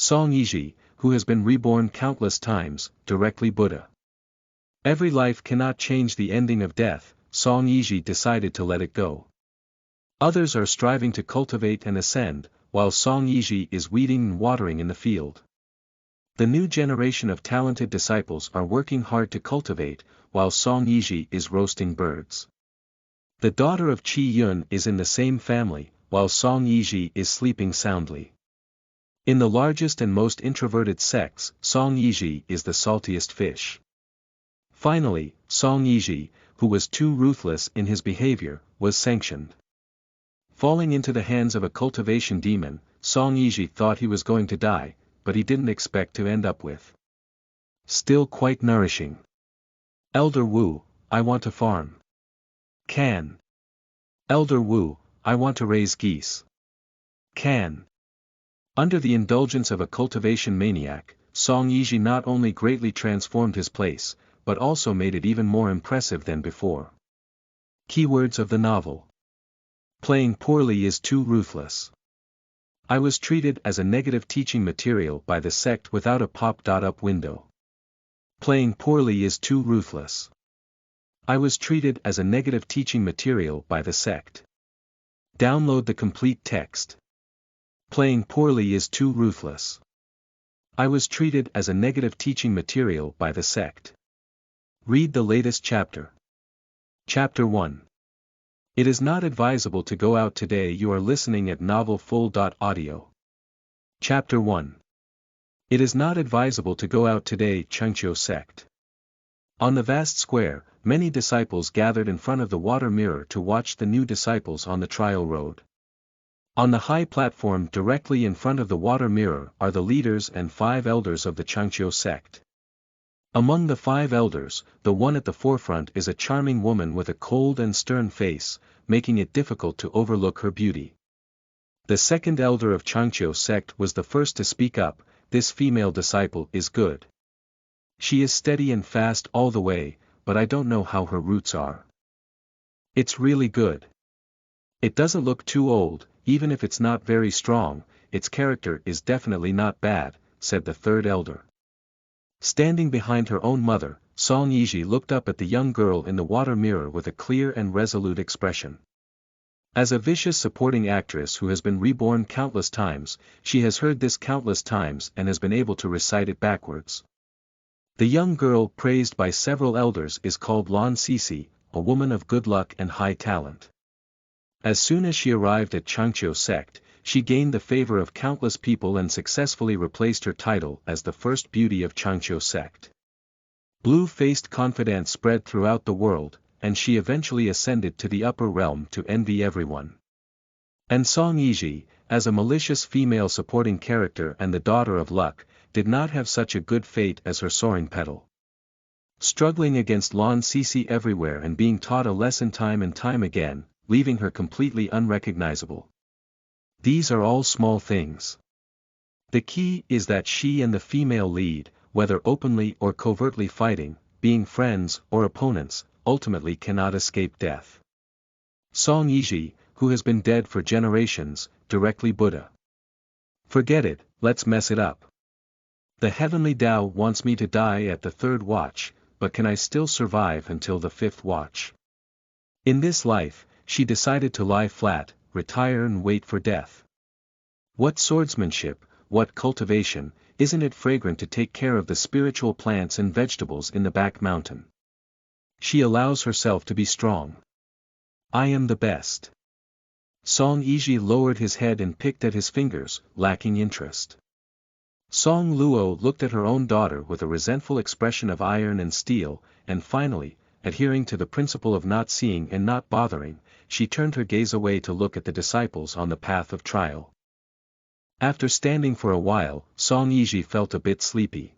Song Yizhi, who has been reborn countless times, directly Buddha. Every life cannot change the ending of death, Song Yizhi decided to let it go. Others are striving to cultivate and ascend, while Song Yizhi is weeding and watering in the field. The new generation of talented disciples are working hard to cultivate, while Song Yizhi is roasting birds. The daughter of Qi Yun is in the same family, while Song Yizhi is sleeping soundly. In the largest and most introverted sects, Song Yizhi is the saltiest fish. Finally, Song Yizhi, who was too ruthless in his behavior, was sanctioned. Falling into the hands of a cultivation demon, Song Yizhi thought he was going to die, but he didn't expect to end up with. Still quite nourishing. Elder Wu, I want to farm. Can. Elder Wu, I want to raise geese. Can. Under the indulgence of a cultivation maniac, Song Yizhi not only greatly transformed his place, but also made it even more impressive than before. Keywords of the novel. Playing poorly is too ruthless. I was treated as a negative teaching material by the sect without a pop-up window. Playing poorly is too ruthless. I was treated as a negative teaching material by the sect. Download the complete text. Playing poorly is too ruthless. I was treated as a negative teaching material by the sect. Read the latest chapter. Chapter 1. It is not advisable to go out today. You are listening at novelful.audio. Chapter 1. It is not advisable to go out today. Qianxi Sect. On the vast square, many disciples gathered in front of the water mirror to watch the new disciples on the trial road. On the high platform directly in front of the water mirror are the leaders and 5 elders of the Qianxi Sect. Among the 5 elders, the one at the forefront is a charming woman with a cold and stern face, making it difficult to overlook her beauty. The second elder of Qianxi Sect was the first to speak up. This female disciple is good. She is steady and fast all the way, but I don't know how her roots are. It's really good. It doesn't look too old, even if it's not very strong. Its character is definitely not bad, said the third elder. Standing behind her own mother, Song Yizhi looked up at the young girl in the water mirror with a clear and resolute expression. As a vicious supporting actress who has been reborn countless times, she has heard this countless times and has been able to recite it backwards. The young girl praised by several elders is called Lan Sisi, a woman of good luck and high talent. As soon as she arrived at Qianxi Sect, she gained the favor of countless people and successfully replaced her title as the first beauty of Qianxi Sect. Blue-faced confidence spread throughout the world, and she eventually ascended to the upper realm to envy everyone. And Song Yizhi, as a malicious female supporting character and the daughter of luck, did not have such a good fate as her soaring petal. Struggling against Lan Sisi everywhere and being taught a lesson time and time again, leaving her completely unrecognizable. These are all small things. The key is that she and the female lead, whether openly or covertly fighting, being friends or opponents, ultimately cannot escape death. Song Yizhi, who has been dead for generations, directly Buddha. Forget it, let's mess it up. The heavenly Tao wants me to die at the 3rd watch, but can I still survive until the 5th watch? In this life, she decided to lie flat, retire and wait for death. What swordsmanship, what cultivation, isn't it fragrant to take care of the spiritual plants and vegetables in the back mountain? She allows herself to be strong. I am the best. Song Yizhi lowered his head and picked at his fingers, lacking interest. Song Luo looked at her own daughter with a resentful expression of iron and steel, and finally, adhering to the principle of not seeing and not bothering, she turned her gaze away to look at the disciples on the path of trial. After standing for a while, Song Yizhi felt a bit sleepy.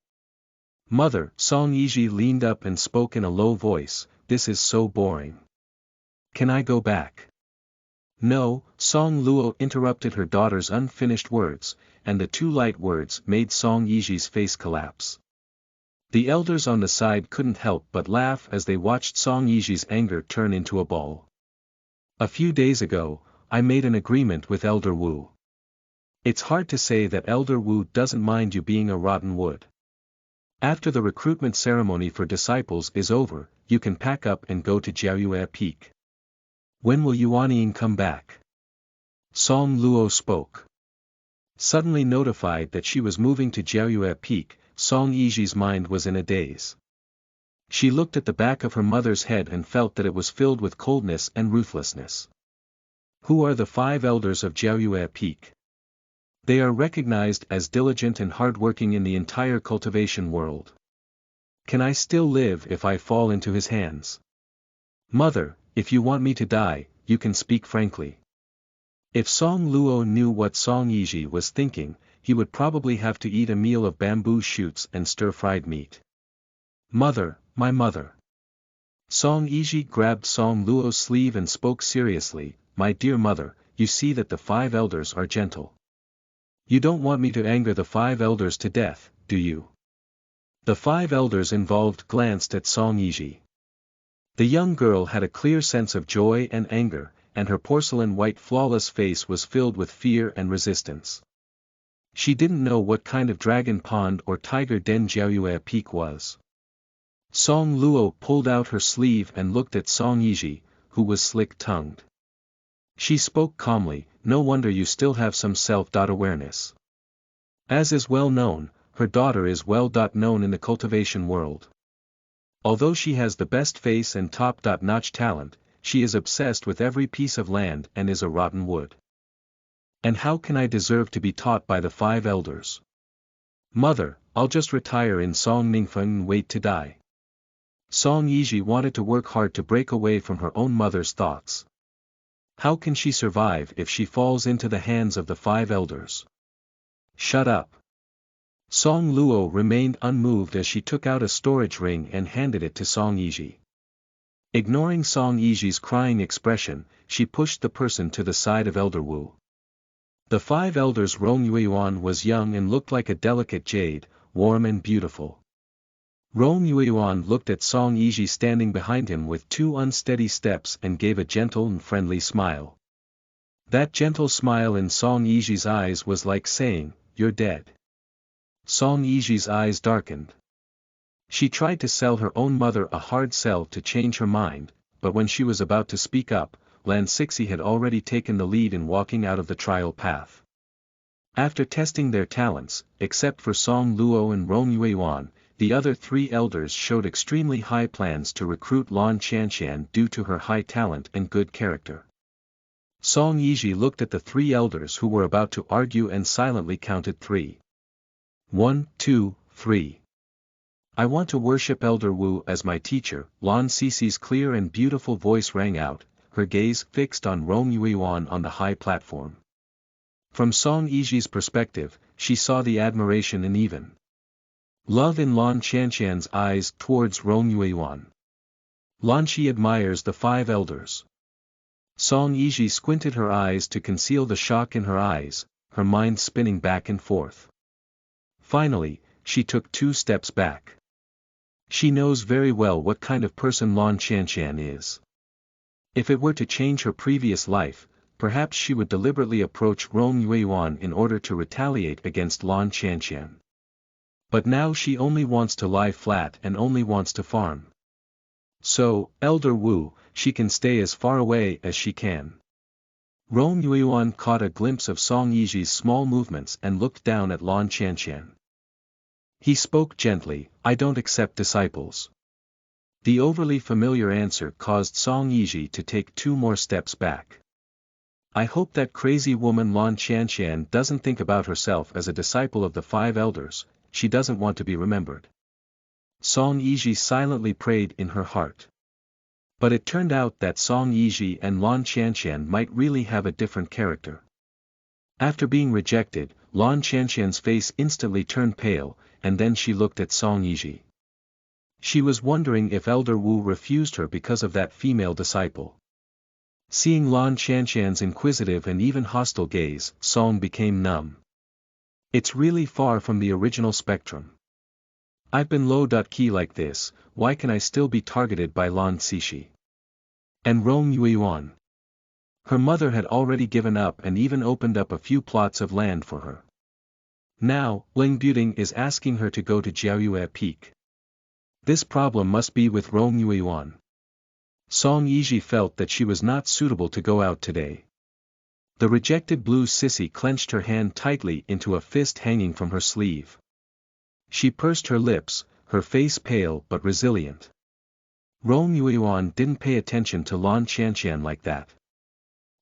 Mother, Song Yizhi leaned up and spoke in a low voice, this is so boring. Can I go back? No, Song Luo interrupted her daughter's unfinished words, and the 2 light words made Song Yizhi's face collapse. The elders on the side couldn't help but laugh as they watched Song Yizhi's anger turn into a ball. A few days ago, I made an agreement with Elder Wu. It's hard to say that Elder Wu doesn't mind you being a rotten wood. After the recruitment ceremony for disciples is over, you can pack up and go to Jiaoyue Peak. When will Yuanying come back? Song Luo spoke. Suddenly notified that she was moving to Jiaoyue Peak, Song Yizhi's mind was in a daze. She looked at the back of her mother's head and felt that it was filled with coldness and ruthlessness. Who are the 5 elders of Jiaoyue Peak? They are recognized as diligent and hardworking in the entire cultivation world. Can I still live if I fall into his hands? Mother, if you want me to die, you can speak frankly. If Song Luo knew what Song Yizhi was thinking, he would probably have to eat a meal of bamboo shoots and stir-fried meat. Mother, my mother. Song Yizhi grabbed Song Luo's sleeve and spoke seriously, my dear mother, you see that the 5 elders are gentle. You don't want me to anger the 5 elders to death, do you? The 5 elders involved glanced at Song Yizhi. The young girl had a clear sense of joy and anger, and her porcelain white flawless face was filled with fear and resistance. She didn't know what kind of dragon pond or tiger den Jiaoyue Peak was. Song Luo pulled out her sleeve and looked at Song Yizhi, who was slick-tongued. She spoke calmly, no wonder you still have some self-awareness. As is well known, her daughter is well known in the cultivation world. Although she has the best face and top-notch talent, she is obsessed with every piece of land and is a rotten wood. And how can I deserve to be taught by the 5 elders? Mother, I'll just retire in Song Ningfeng and wait to die. Song Yizhi wanted to work hard to break away from her own mother's thoughts. How can she survive if she falls into the hands of the 5 elders? Shut up. Song Luo remained unmoved as she took out a storage ring and handed it to Song Yizhi. Ignoring Song Yizhi's crying expression, she pushed the person to the side of Elder Wu. The 5 elders' Rong Yueyuan was young and looked like a delicate jade, warm and beautiful. Rong Yueyuan looked at Song Yizhi standing behind him with 2 unsteady steps and gave a gentle and friendly smile. That gentle smile in Song Yizhi's eyes was like saying, "You're dead." Song Yizhi's eyes darkened. She tried to sell her own mother a hard sell to change her mind, but when she was about to speak up, Lan Sixi had already taken the lead in walking out of the trial path. After testing their talents, except for Song Luo and Rong Yueyuan, the other 3 elders showed extremely high plans to recruit Lan Qianxian due to her high talent and good character. Song Yizhi looked at the 3 elders who were about to argue and silently counted 3. 1, 2, 3. I want to worship Elder Wu as my teacher. Lan Xixi's clear and beautiful voice rang out, her gaze fixed on Rong Yueyuan on the high platform. From Song Yizhi's perspective, she saw the admiration and even love in Lan Qianxian's eyes towards Rong Yueyuan. Lan Qi admires the 5 elders. Song Yizhi squinted her eyes to conceal the shock in her eyes, her mind spinning back and forth. Finally, she took 2 steps back. She knows very well what kind of person Lan Qianxian is. If it were to change her previous life, perhaps she would deliberately approach Rong Yueyuan in order to retaliate against Lan Qianxian. But now she only wants to lie flat and only wants to farm. So, Elder Wu, she can stay as far away as she can. Rong Yueyuan caught a glimpse of Song Yizhi's small movements and looked down at Lan Qianxian. He spoke gently, I don't accept disciples. The overly familiar answer caused Song Yizhi to take 2 more steps back. I hope that crazy woman Lan Qianxian doesn't think about herself as a disciple of the 5 elders, she doesn't want to be remembered. Song Yizhi silently prayed in her heart. But it turned out that Song Yizhi and Lan Qianxian might really have a different character. After being rejected, Lan Qianxian's face instantly turned pale, and then she looked at Song Yizhi. She was wondering if Elder Wu refused her because of that female disciple. Seeing Lan Qianxian's inquisitive and even hostile gaze, Song became numb. It's really far from the original spectrum. I've been low-key like this, why can I still be targeted by Lan Cixi? And Rong Yueyuan? Her mother had already given up and even opened up a few plots of land for her. Now, Ling Buting is asking her to go to Jiaoyue Peak. This problem must be with Rong Yueyuan. Song Yizhi felt that she was not suitable to go out today. The rejected blue sissy clenched her hand tightly into a fist hanging from her sleeve. She pursed her lips, her face pale but resilient. Rong Yueyuan didn't pay attention to Lan Qianxian like that.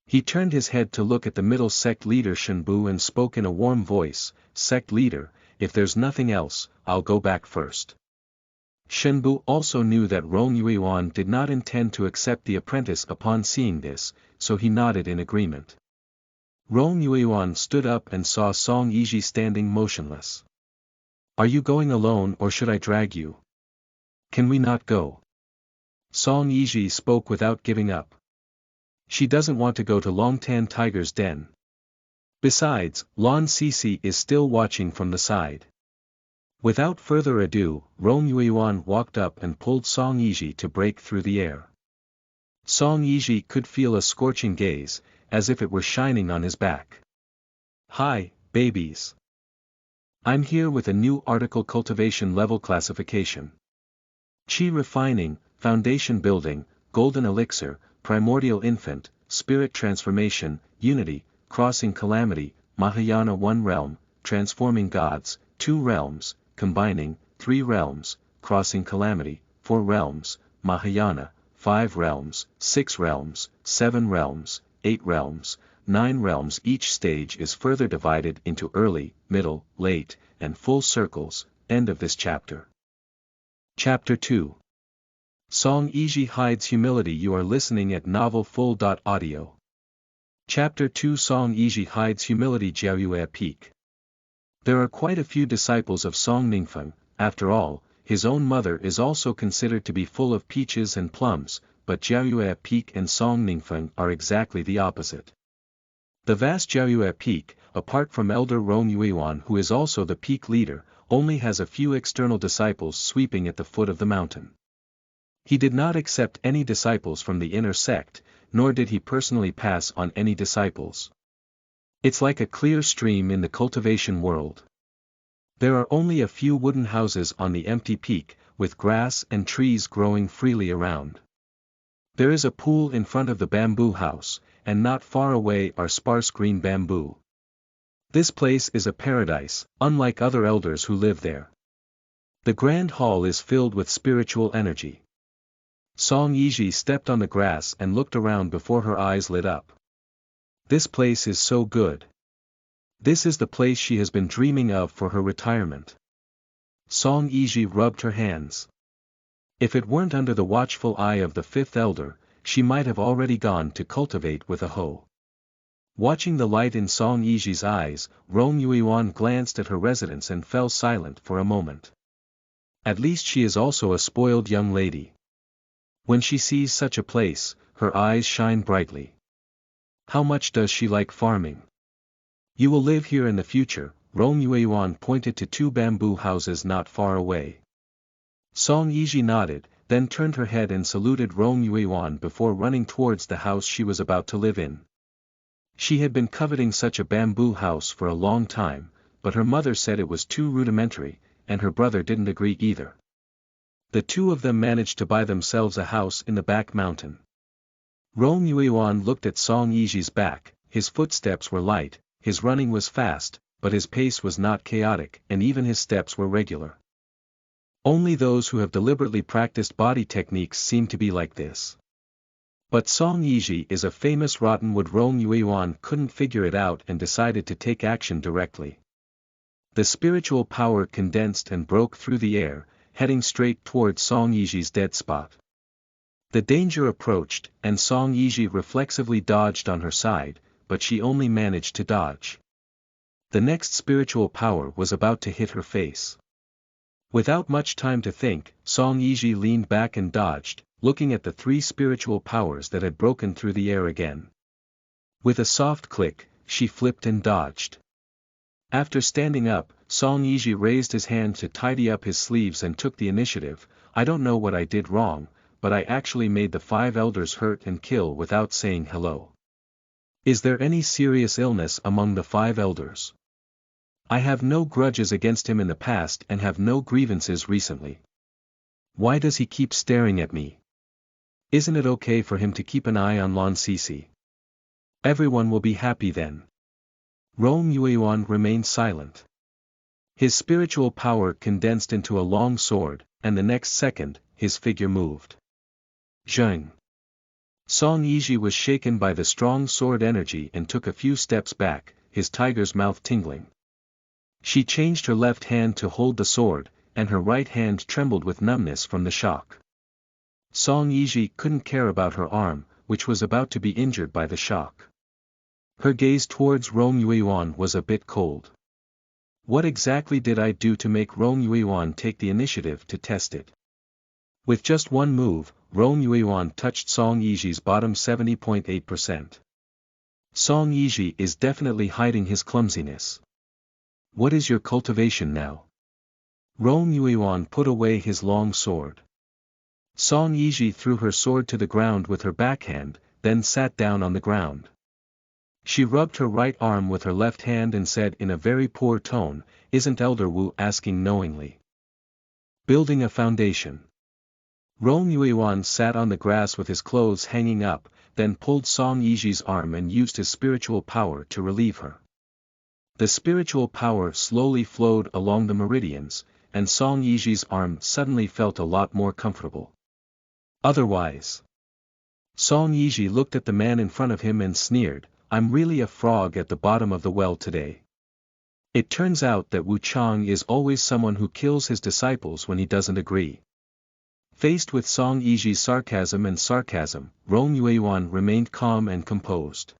He turned his head to look at the middle sect leader Shenbu and spoke in a warm voice, "Sect leader, if there's nothing else, I'll go back first." Shenbu also knew that Rong Yueyuan did not intend to accept the apprentice upon seeing this, so he nodded in agreement. Rong Yueyuan stood up and saw Song Yizhi standing motionless. "Are you going alone or should I drag you? Can we not go?" Song Yizhi spoke without giving up. She doesn't want to go to Longtan Tiger's den. Besides, Lan Sisi is still watching from the side. Without further ado, Rong Yueyuan walked up and pulled Song Yizhi to break through the air. Song Yizhi could feel a scorching gaze, as if it were shining on his back. "Hi, babies. I'm here with a new article cultivation level classification. Qi refining, foundation building, golden elixir, primordial infant, spirit transformation, unity, crossing calamity, Mahayana 1 realm, transforming gods, 2 realms, combining, 3 realms, crossing calamity, 4 realms, Mahayana, 5 realms, 6 realms, 7 realms, 8 realms, 9 realms. Each stage is further divided into early, middle, late, and full circles. End of this chapter. Chapter 2. Song Yizhi hides humility. You are listening at novelfull.audio. Chapter 2. Song Yizhi hides humility. Jiaoyue Peak. There are quite a few disciples of Song Ningfeng. After all, his own mother is also considered to be full of peaches and plums, but Jiaoyue Peak and Song Ningfeng are exactly the opposite. The vast Jiaoyue Peak, apart from elder Rong Yueyuan who is also the peak leader, only has a few external disciples sweeping at the foot of the mountain. He did not accept any disciples from the inner sect, nor did he personally pass on any disciples. It's like a clear stream in the cultivation world. There are only a few wooden houses on the empty peak, with grass and trees growing freely around. There is a pool in front of the bamboo house, and not far away are sparse green bamboo. This place is a paradise, unlike other elders who live there. The grand hall is filled with spiritual energy. Song Yizhi stepped on the grass and looked around before her eyes lit up. This place is so good. This is the place she has been dreaming of for her retirement. Song Yizhi rubbed her hands. If it weren't under the watchful eye of the fifth elder, she might have already gone to cultivate with a hoe. Watching the light in Song Yizhi's eyes, Rong Yueyuan glanced at her residence and fell silent for a moment. At least she is also a spoiled young lady. When she sees such a place, her eyes shine brightly. How much does she like farming? You will live here in the future. Rong Yueyuan pointed to 2 bamboo houses not far away. Song Yizhi nodded, then turned her head and saluted Rong Yueyuan before running towards the house she was about to live in. She had been coveting such a bamboo house for a long time, but her mother said it was too rudimentary, and her brother didn't agree either. The two of them managed to buy themselves a house in the back mountain. Rong Yueyuan looked at Song Yizhi's back. His footsteps were light, his running was fast, but his pace was not chaotic, and even his steps were regular. Only those who have deliberately practiced body techniques seem to be like this. But Song Yizhi is a famous Rottenwood. Rong Yueyuan couldn't figure it out and decided to take action directly. The spiritual power condensed and broke through the air, heading straight towards Song Yizhi's dead spot. The danger approached, and Song Yizhi reflexively dodged on her side, but she only managed to dodge. The next spiritual power was about to hit her face. Without much time to think, Song Yizhi leaned back and dodged, looking at the 3 spiritual powers that had broken through the air again. With a soft click, she flipped and dodged. After standing up, Song Yizhi raised his hand to tidy up his sleeves and took the initiative. I don't know what I did wrong, but I actually made the 5 elders hurt and kill without saying hello. Is there any serious illness among the 5 elders? I have no grudges against him in the past and have no grievances recently. Why does he keep staring at me? Isn't it okay for him to keep an eye on Lan Sisi? Everyone will be happy then. Rong Yueyuan remained silent. His spiritual power condensed into a long sword, and the next second, his figure moved. Zheng. Song Yizhi was shaken by the strong sword energy and took a few steps back, his tiger's mouth tingling. She changed her left hand to hold the sword, and her right hand trembled with numbness from the shock. Song Yizhi couldn't care about her arm, which was about to be injured by the shock. Her gaze towards Rong Yueyuan was a bit cold. What exactly did I do to make Rong Yueyuan take the initiative to test it? With just one move, Rong Yueyuan touched Song Yizhi's bottom 70.8%. Song Yizhi is definitely hiding his clumsiness. What is your cultivation now? Rong Yueyuan put away his long sword. Song Yizhi threw her sword to the ground with her backhand, then sat down on the ground. She rubbed her right arm with her left hand and said in a very poor tone, "Isn't Elder Wu asking knowingly? Building a foundation." Rong Yueyuan sat on the grass with his clothes hanging up, then pulled Song Yizhi's arm and used his spiritual power to relieve her. The spiritual power slowly flowed along the meridians, and Song Yizhi's arm suddenly felt a lot more comfortable. Otherwise, Song Yizhi looked at the man in front of him and sneered, "I'm really a frog at the bottom of the well today." It turns out that Wu Chang is always someone who kills his disciples when he doesn't agree. Faced with Song Yizhi's sarcasm, Rong Yueyuan remained calm and composed.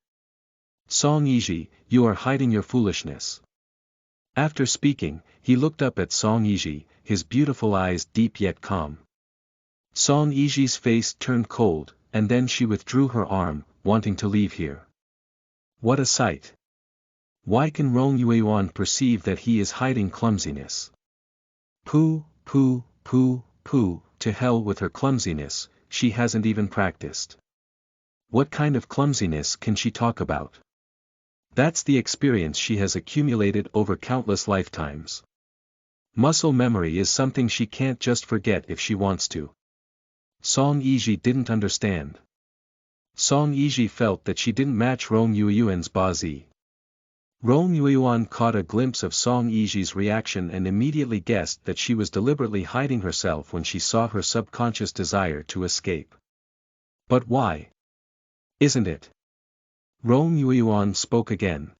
"Song Yizhi, you are hiding your foolishness." After speaking, he looked up at Song Yizhi, his beautiful eyes deep yet calm. Song Yizhi's face turned cold, and then she withdrew her arm, wanting to leave here. What a sight! Why can Rong Yueyuan perceive that he is hiding clumsiness? Pooh, pooh, pooh, pooh, to hell with her clumsiness, she hasn't even practiced. What kind of clumsiness can she talk about? That's the experience she has accumulated over countless lifetimes. Muscle memory is something she can't just forget if she wants to. Song Yizhi didn't understand. Song Yizhi felt that she didn't match Rong Yueyuan's bazi. Rong Yueyuan caught a glimpse of Song Yizhi's reaction and immediately guessed that she was deliberately hiding herself when she saw her subconscious desire to escape. But why? Isn't it? Rong Yueyuan spoke again.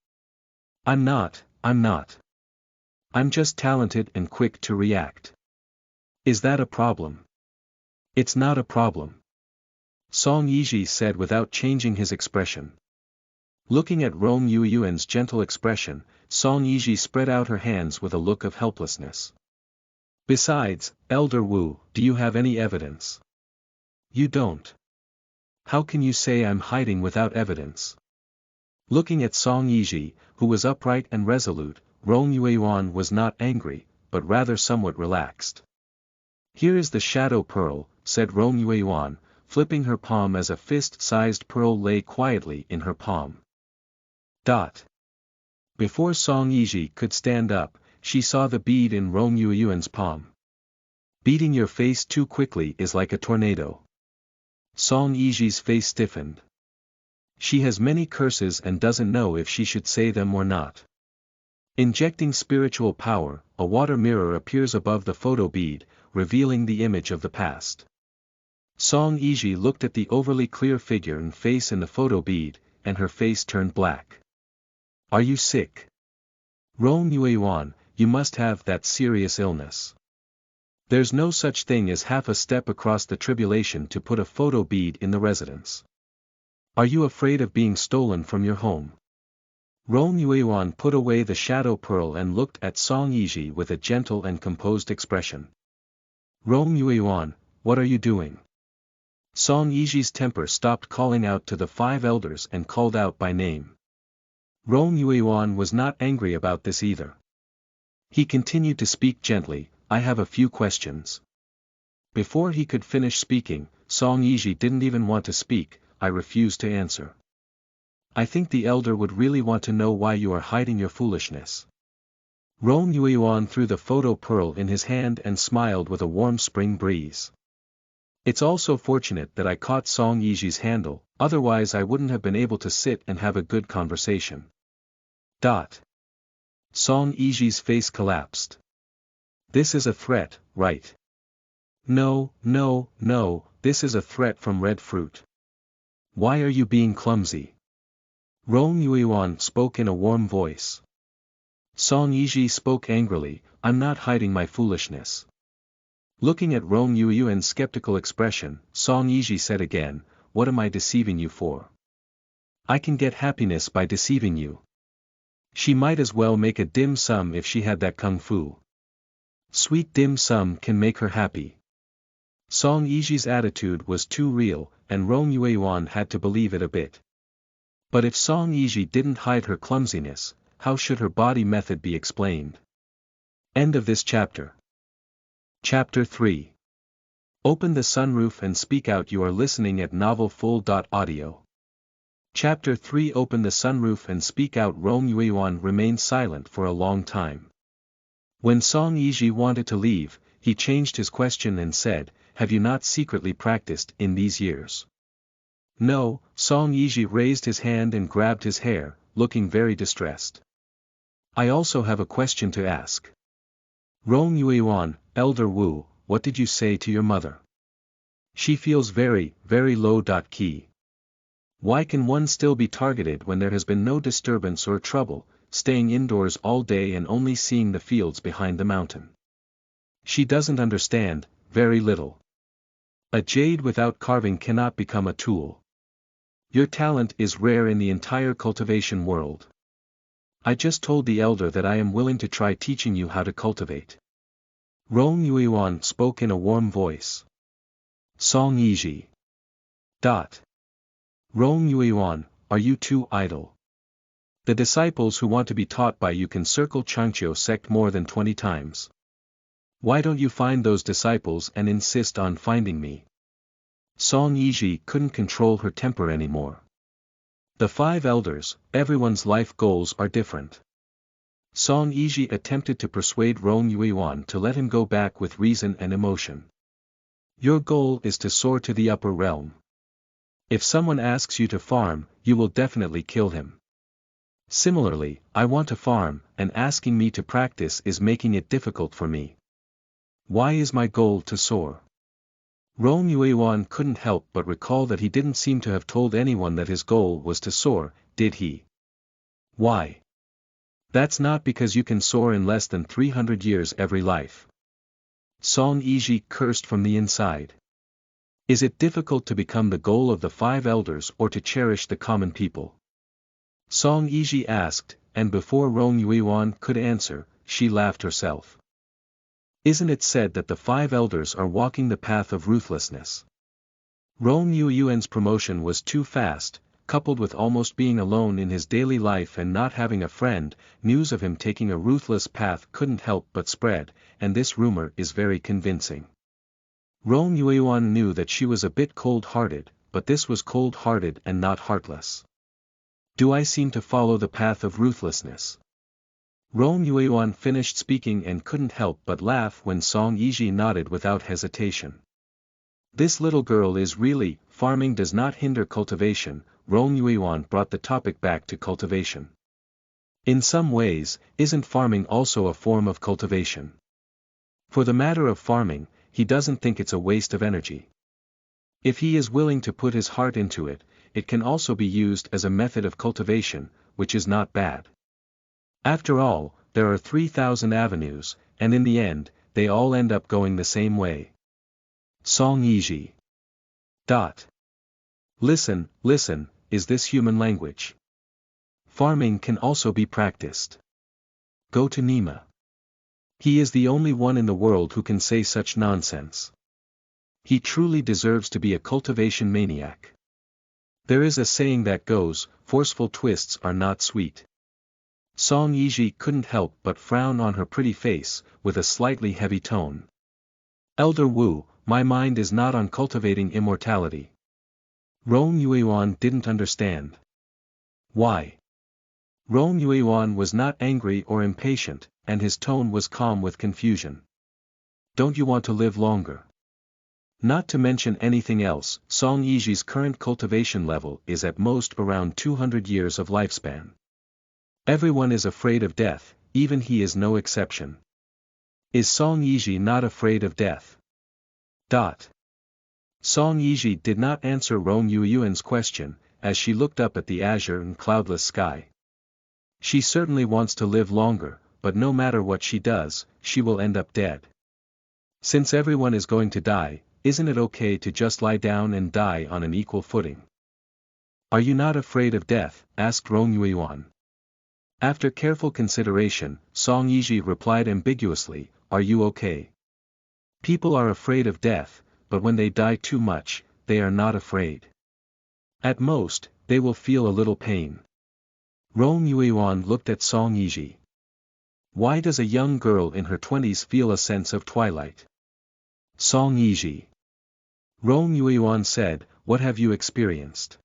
I'm not. I'm just talented and quick to react. Is that a problem? It's not a problem. Song Yizhi said without changing his expression. Looking at Rong Yueyuan's gentle expression, Song Yizhi spread out her hands with a look of helplessness. Besides, Elder Wu, do you have any evidence? You don't. How can you say I'm hiding without evidence? Looking at Song Yizhi, who was upright and resolute, Rong Yueyuan was not angry, but rather somewhat relaxed. Here is the shadow pearl, said Rong Yueyuan, flipping her palm as a fist-sized pearl lay quietly in her palm. Before Song Yizhi could stand up, she saw the bead in Rong Yueyuan's palm. Beating your face too quickly is like a tornado. Song Yizhi's face stiffened. She has many curses and doesn't know if she should say them or not. Injecting spiritual power, a water mirror appears above the photo bead, revealing the image of the past. Song Yizhi looked at the overly clear figure and face in the photo bead, and her face turned black. Are you sick? Rong Yueyuan, you must have that serious illness. There's no such thing as half a step across the tribulation to put a photo bead in the residence. Are you afraid of being stolen from your home? Rong Yueyuan put away the shadow pearl and looked at Song Yizhi with a gentle and composed expression. Rong Yueyuan, what are you doing? Song Yizhi's temper stopped calling out to the 5 elders and called out by name. Rong Yueyuan was not angry about this either. He continued to speak gently, I have a few questions. Before he could finish speaking, Song Yizhi didn't even want to speak, I refuse to answer. I think the elder would really want to know why you are hiding your foolishness. Rong Yueyuan threw the photo pearl in his hand and smiled with a warm spring breeze. It's also fortunate that I caught Song Yizhi's handle, otherwise I wouldn't have been able to sit and have a good conversation. Song Yizhi's face collapsed. This is a threat, right? No, no, no, this is a threat from red fruit. Why are you being clumsy? Rong Yueyuan spoke in a warm voice. Song Yizhi spoke angrily, I'm not hiding my foolishness. Looking at Rong Yueyuan's skeptical expression, Song Yizhi said again, what am I deceiving you for? I can get happiness by deceiving you. She might as well make a dim sum if she had that kung fu. Sweet dim sum can make her happy. Song Yizhi's attitude was too real, and Rong Yueyuan had to believe it a bit. But if Song Yizhi didn't hide her clumsiness, how should her body method be explained? End of this chapter. Chapter 3. Open the sunroof and speak out. You are listening at novelfull.audio. Chapter 3. Open the sunroof and speak out. Rong Yueyuan remained silent for a long time. When Song Yizhi wanted to leave, he changed his question and said, have you not secretly practiced in these years? No, Song Yizhi raised his hand and grabbed his hair, looking very distressed. I also have a question to ask. Rong Yueyuan, Elder Wu, what did you say to your mother? She feels very, very low. Key. Why can one still be targeted when there has been no disturbance or trouble, staying indoors all day and only seeing the fields behind the mountain? She doesn't understand, very little. A jade without carving cannot become a tool. Your talent is rare in the entire cultivation world. I just told the elder that I am willing to try teaching you how to cultivate. Rong Yueyuan spoke in a warm voice. Song Yizhi. Rong Yueyuan, are you too idle? The disciples who want to be taught by you can circle Qianxi Sect more than 20 times. Why don't you find those disciples and insist on finding me? Song Yizhi couldn't control her temper anymore. The 5 elders, everyone's life goals are different. Song Yizhi attempted to persuade Rong Yueyuan to let him go back with reason and emotion. Your goal is to soar to the upper realm. If someone asks you to farm, you will definitely kill him. Similarly, I want to farm, and asking me to practice is making it difficult for me. Why is my goal to soar? Rong Yueyuan couldn't help but recall that he didn't seem to have told anyone that his goal was to soar, did he? Why? That's not because you can soar in less than 300 years every life. Song Yizhi cursed from the inside. Is it difficult to become the goal of the 5 elders or to cherish the common people? Song Yizhi asked, and before Rong Yueyuan could answer, she laughed herself. Isn't it said that the 5 elders are walking the path of ruthlessness? Rong Yueyuan's promotion was too fast, coupled with almost being alone in his daily life and not having a friend, news of him taking a ruthless path couldn't help but spread, and this rumor is very convincing. Rong Yueyuan knew that she was a bit cold-hearted, but this was cold-hearted and not heartless. Do I seem to follow the path of ruthlessness? Rong Yueyuan finished speaking and couldn't help but laugh when Song Yizhi nodded without hesitation. This little girl is really, farming does not hinder cultivation. Rong Yueyuan brought the topic back to cultivation. In some ways, isn't farming also a form of cultivation? For the matter of farming, he doesn't think it's a waste of energy. If he is willing to put his heart into it, it can also be used as a method of cultivation, which is not bad. After all, there are 3,000 avenues, and in the end, they all end up going the same way. Song Yizhi. Listen, is this human language? Farming can also be practiced. Go to Nima. He is the only one in the world who can say such nonsense. He truly deserves to be a cultivation maniac. There is a saying that goes, forceful twists are not sweet. Song Yizhi couldn't help but frown on her pretty face, with a slightly heavy tone. Elder Wu, my mind is not on cultivating immortality. Rong Yueyuan didn't understand. Why? Rong Yuan was not angry or impatient, and his tone was calm with confusion. Don't you want to live longer? Not to mention anything else, Song Yizhi's current cultivation level is at most around 200 years of lifespan. Everyone is afraid of death, even he is no exception. Is Song Yizhi not afraid of death? Song Yizhi did not answer Rong Yuan's question, as she looked up at the azure and cloudless sky. She certainly wants to live longer, but no matter what she does, she will end up dead. Since everyone is going to die, isn't it okay to just lie down and die on an equal footing? Are you not afraid of death? Asked Rong Yuan. After careful consideration, Song Yizhi replied ambiguously, are you okay? People are afraid of death, but when they die too much, they are not afraid. At most, they will feel a little pain. Rong Yuan looked at Song Yizhi. Why does a young girl in her 20s feel a sense of twilight? Song Yizhi. Rong Yuan said, what have you experienced?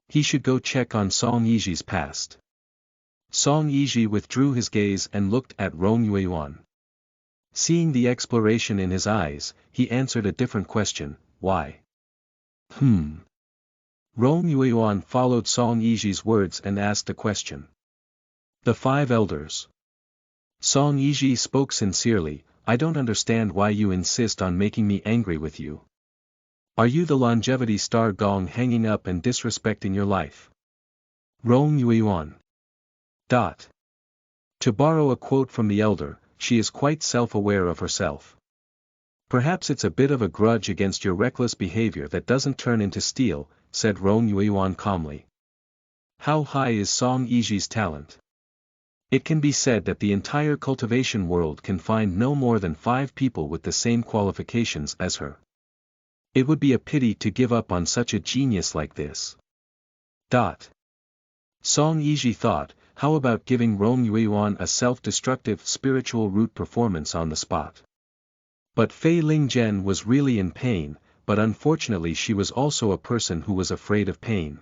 He should go check on Song Yizhi's past. Song Yizhi withdrew his gaze and looked at Rong Yuan. Seeing the exploration in his eyes, he answered a different question, why? Rong Yuan followed Song Yizhi's words and asked a question. The 5 elders. Song Yizhi spoke sincerely, I don't understand why you insist on making me angry with you. Are you the longevity star gong hanging up and disrespecting your life? Rong Yuan. To borrow a quote from the elder, she is quite self-aware of herself. Perhaps it's a bit of a grudge against your reckless behavior that doesn't turn into steel, said Rong Yuan calmly. How high is Song Yizhi's talent? It can be said that the entire cultivation world can find no more than 5 people with the same qualifications as her. It would be a pity to give up on such a genius like this. Song Yizhi thought, how about giving Rong Yuan a self-destructive spiritual root performance on the spot? But Fei Lingzhen was really in pain, but unfortunately she was also a person who was afraid of pain.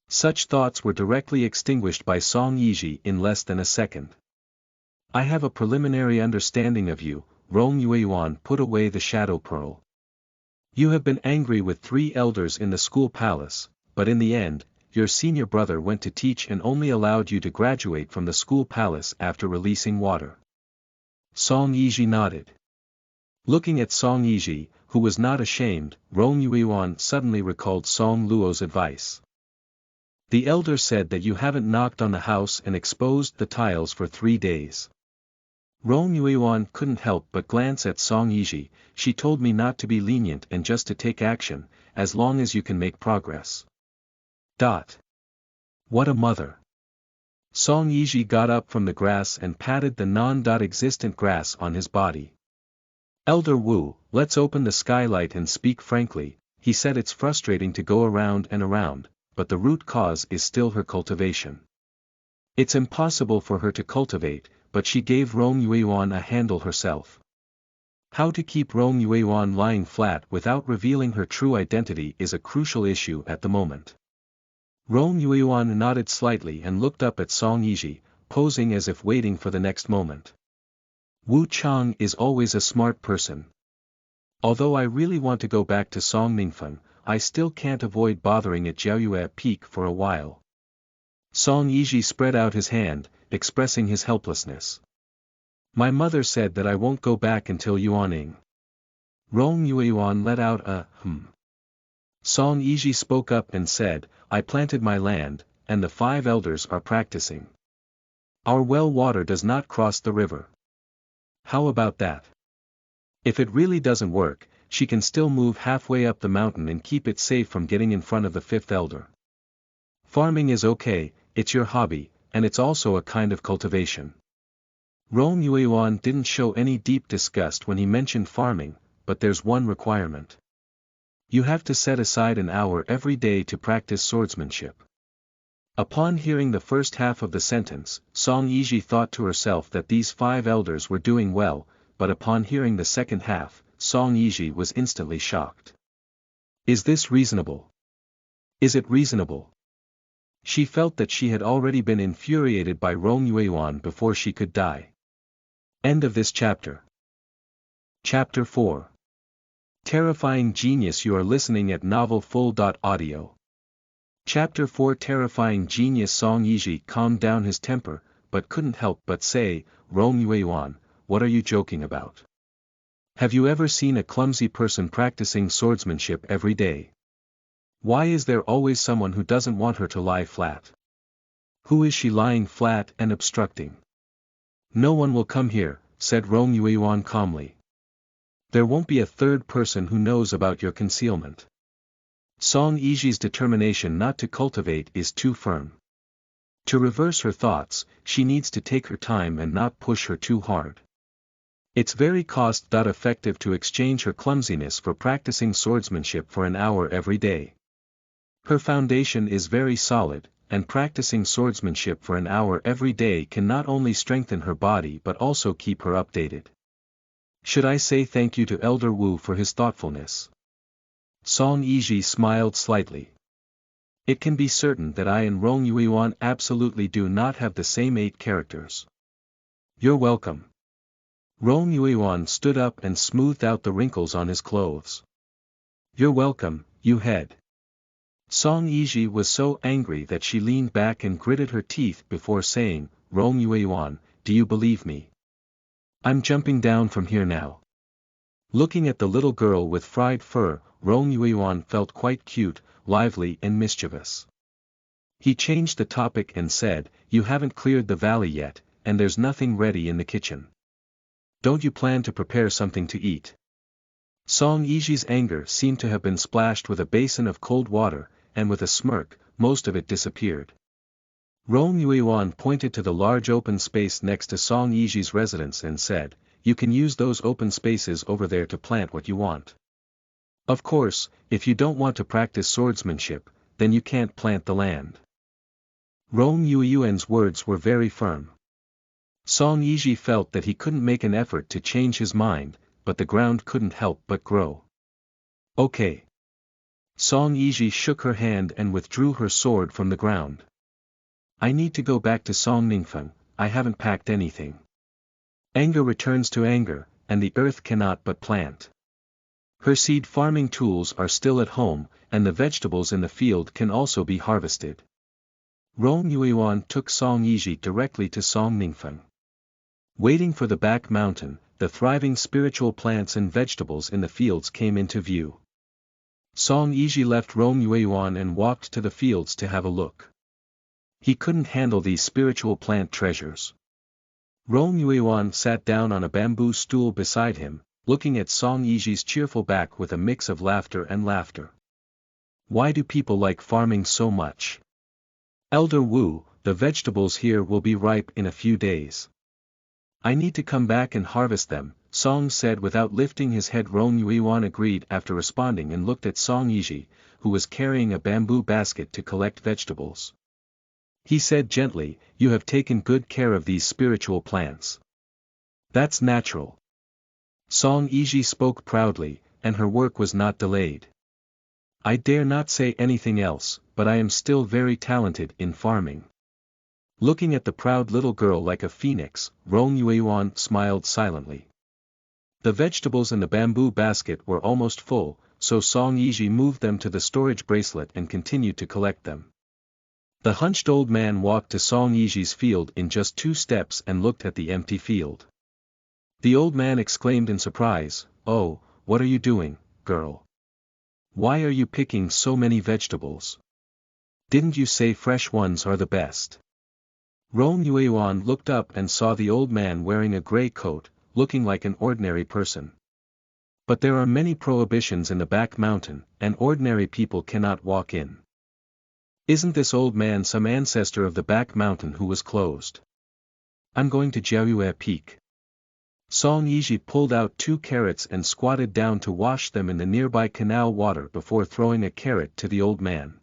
Such thoughts were directly extinguished by Song Yizhi in less than a second. I have a preliminary understanding of you, Rong Yuan put away the shadow pearl. You have been angry with 3 elders in the school palace, but in the end, your senior brother went to teach and only allowed you to graduate from the school palace after releasing water. Song Yizhi nodded. Looking at Song Yizhi, who was not ashamed, Rong Yuan suddenly recalled Song Luo's advice. The elder said that you haven't knocked on the house and exposed the tiles for 3 days. Rong Yuan couldn't help but glance at Song Yizhi. She told me not to be lenient and just to take action, as long as you can make progress. What a mother. Song Yizhi got up from the grass and patted the non-existent grass on his body. Elder Wu, let's open the skylight and speak frankly, he said. It's frustrating to go around and around, but the root cause is still her cultivation. It's impossible for her to cultivate, but she gave Rong Yuan a handle herself. How to keep Rong Yuan lying flat without revealing her true identity is a crucial issue at the moment. Rong Yuan nodded slightly and looked up at Song Yizhi, posing as if waiting for the next moment. Wu Chang is always a smart person. Although I really want to go back to Song Ningfen, I still can't avoid bothering at Jiaoyue Peak for a while. Song Yizhi spread out his hand, expressing his helplessness. My mother said that I won't go back until Yuaning. Rong Yuan let out a Song Yizhi spoke up and said, I planted my land, and the 5 elders are practicing. Our well water does not cross the river. How about that? If it really doesn't work, she can still move halfway up the mountain and keep it safe from getting in front of the 5th elder. Farming is okay, it's your hobby, and it's also a kind of cultivation. Rong Yuan didn't show any deep disgust when he mentioned farming, but there's one requirement. You have to set aside an hour every day to practice swordsmanship. Upon hearing the first half of the sentence, Song Yizhi thought to herself that these 5 elders were doing well, but upon hearing the second half, Song Yizhi was instantly shocked. Is this reasonable? Is it reasonable? She felt that she had already been infuriated by Rong Yueyuan before she could die. End of this chapter. Chapter 4. Terrifying Genius. You are listening at novelfull.audio. Chapter 4. Terrifying Genius. Song Yizhi calmed down his temper, but couldn't help but say, Rong Yueyuan, what are you joking about? Have you ever seen a clumsy person practicing swordsmanship every day? Why is there always someone who doesn't want her to lie flat? Who is she lying flat and obstructing? No one will come here, said Rong Yueyuan calmly. There won't be a third person who knows about your concealment. Song Yizhi's determination not to cultivate is too firm. To reverse her thoughts, she needs to take her time and not push her too hard. It's very cost-effective to exchange her clumsiness for practicing swordsmanship for an hour every day. Her foundation is very solid, and practicing swordsmanship for an hour every day can not only strengthen her body but also keep her updated. Should I say thank you to Elder Wu for his thoughtfulness? Song Yizhi smiled slightly. It can be certain that I and Rong Yueyuan absolutely do not have the same 8 characters. You're welcome. Rong Yueyuan stood up and smoothed out the wrinkles on his clothes. You're welcome, you head. Song Yizhi was so angry that she leaned back and gritted her teeth before saying, Rong Yueyuan, do you believe me? I'm jumping down from here now. Looking at the little girl with fried fur, Rong Yueyuan felt quite cute, lively and mischievous. He changed the topic and said, you haven't cleared the valley yet, and there's nothing ready in the kitchen. Don't you plan to prepare something to eat? Song Yizhi's anger seemed to have been splashed with a basin of cold water, and with a smirk, most of it disappeared. Rong Yueyuan pointed to the large open space next to Song Yizhi's residence and said, you can use those open spaces over there to plant what you want. Of course, if you don't want to practice swordsmanship, then you can't plant the land. Rong Yueyuan's words were very firm. Song Yizhi felt that he couldn't make an effort to change his mind, but the ground couldn't help but grow. Okay. Song Yizhi shook her hand and withdrew her sword from the ground. I need to go back to Song Ningfeng, I haven't packed anything. Anger returns to anger, and the earth cannot but plant. Her seed farming tools are still at home, and the vegetables in the field can also be harvested. Rong Yueyuan took Song Yizhi directly to Song Ningfeng. Waiting for the back mountain, the thriving spiritual plants and vegetables in the fields came into view. Song Yizhi left Rong Yueyuan and walked to the fields to have a look. He couldn't handle these spiritual plant treasures. Rong Yueyuan sat down on a bamboo stool beside him, looking at Song Yizhi's cheerful back with a mix of laughter and laughter. Why do people like farming so much? Elder Wu, the vegetables here will be ripe in a few days. I need to come back and harvest them, Song said without lifting his head. Rong Yueyuan agreed after responding and looked at Song Yizhi, who was carrying a bamboo basket to collect vegetables. He said gently, you have taken good care of these spiritual plants. That's natural. Song Yizhi spoke proudly, and her work was not delayed. I dare not say anything else, but I am still very talented in farming. Looking at the proud little girl like a phoenix, Rong Yueyuan smiled silently. The vegetables in the bamboo basket were almost full, so Song Yizhi moved them to the storage bracelet and continued to collect them. The hunched old man walked to Song Yizhi's field in just 2 steps and looked at the empty field. The old man exclaimed in surprise, oh, what are you doing, girl? Why are you picking so many vegetables? Didn't you say fresh ones are the best? Rong Yueyuan looked up and saw the old man wearing a gray coat, looking like an ordinary person. But there are many prohibitions in the back mountain, and ordinary people cannot walk in. Isn't this old man some ancestor of the back mountain who was closed? I'm going to Jiayue Peak. Song Yizhi pulled out 2 carrots and squatted down to wash them in the nearby canal water before throwing a carrot to the old man.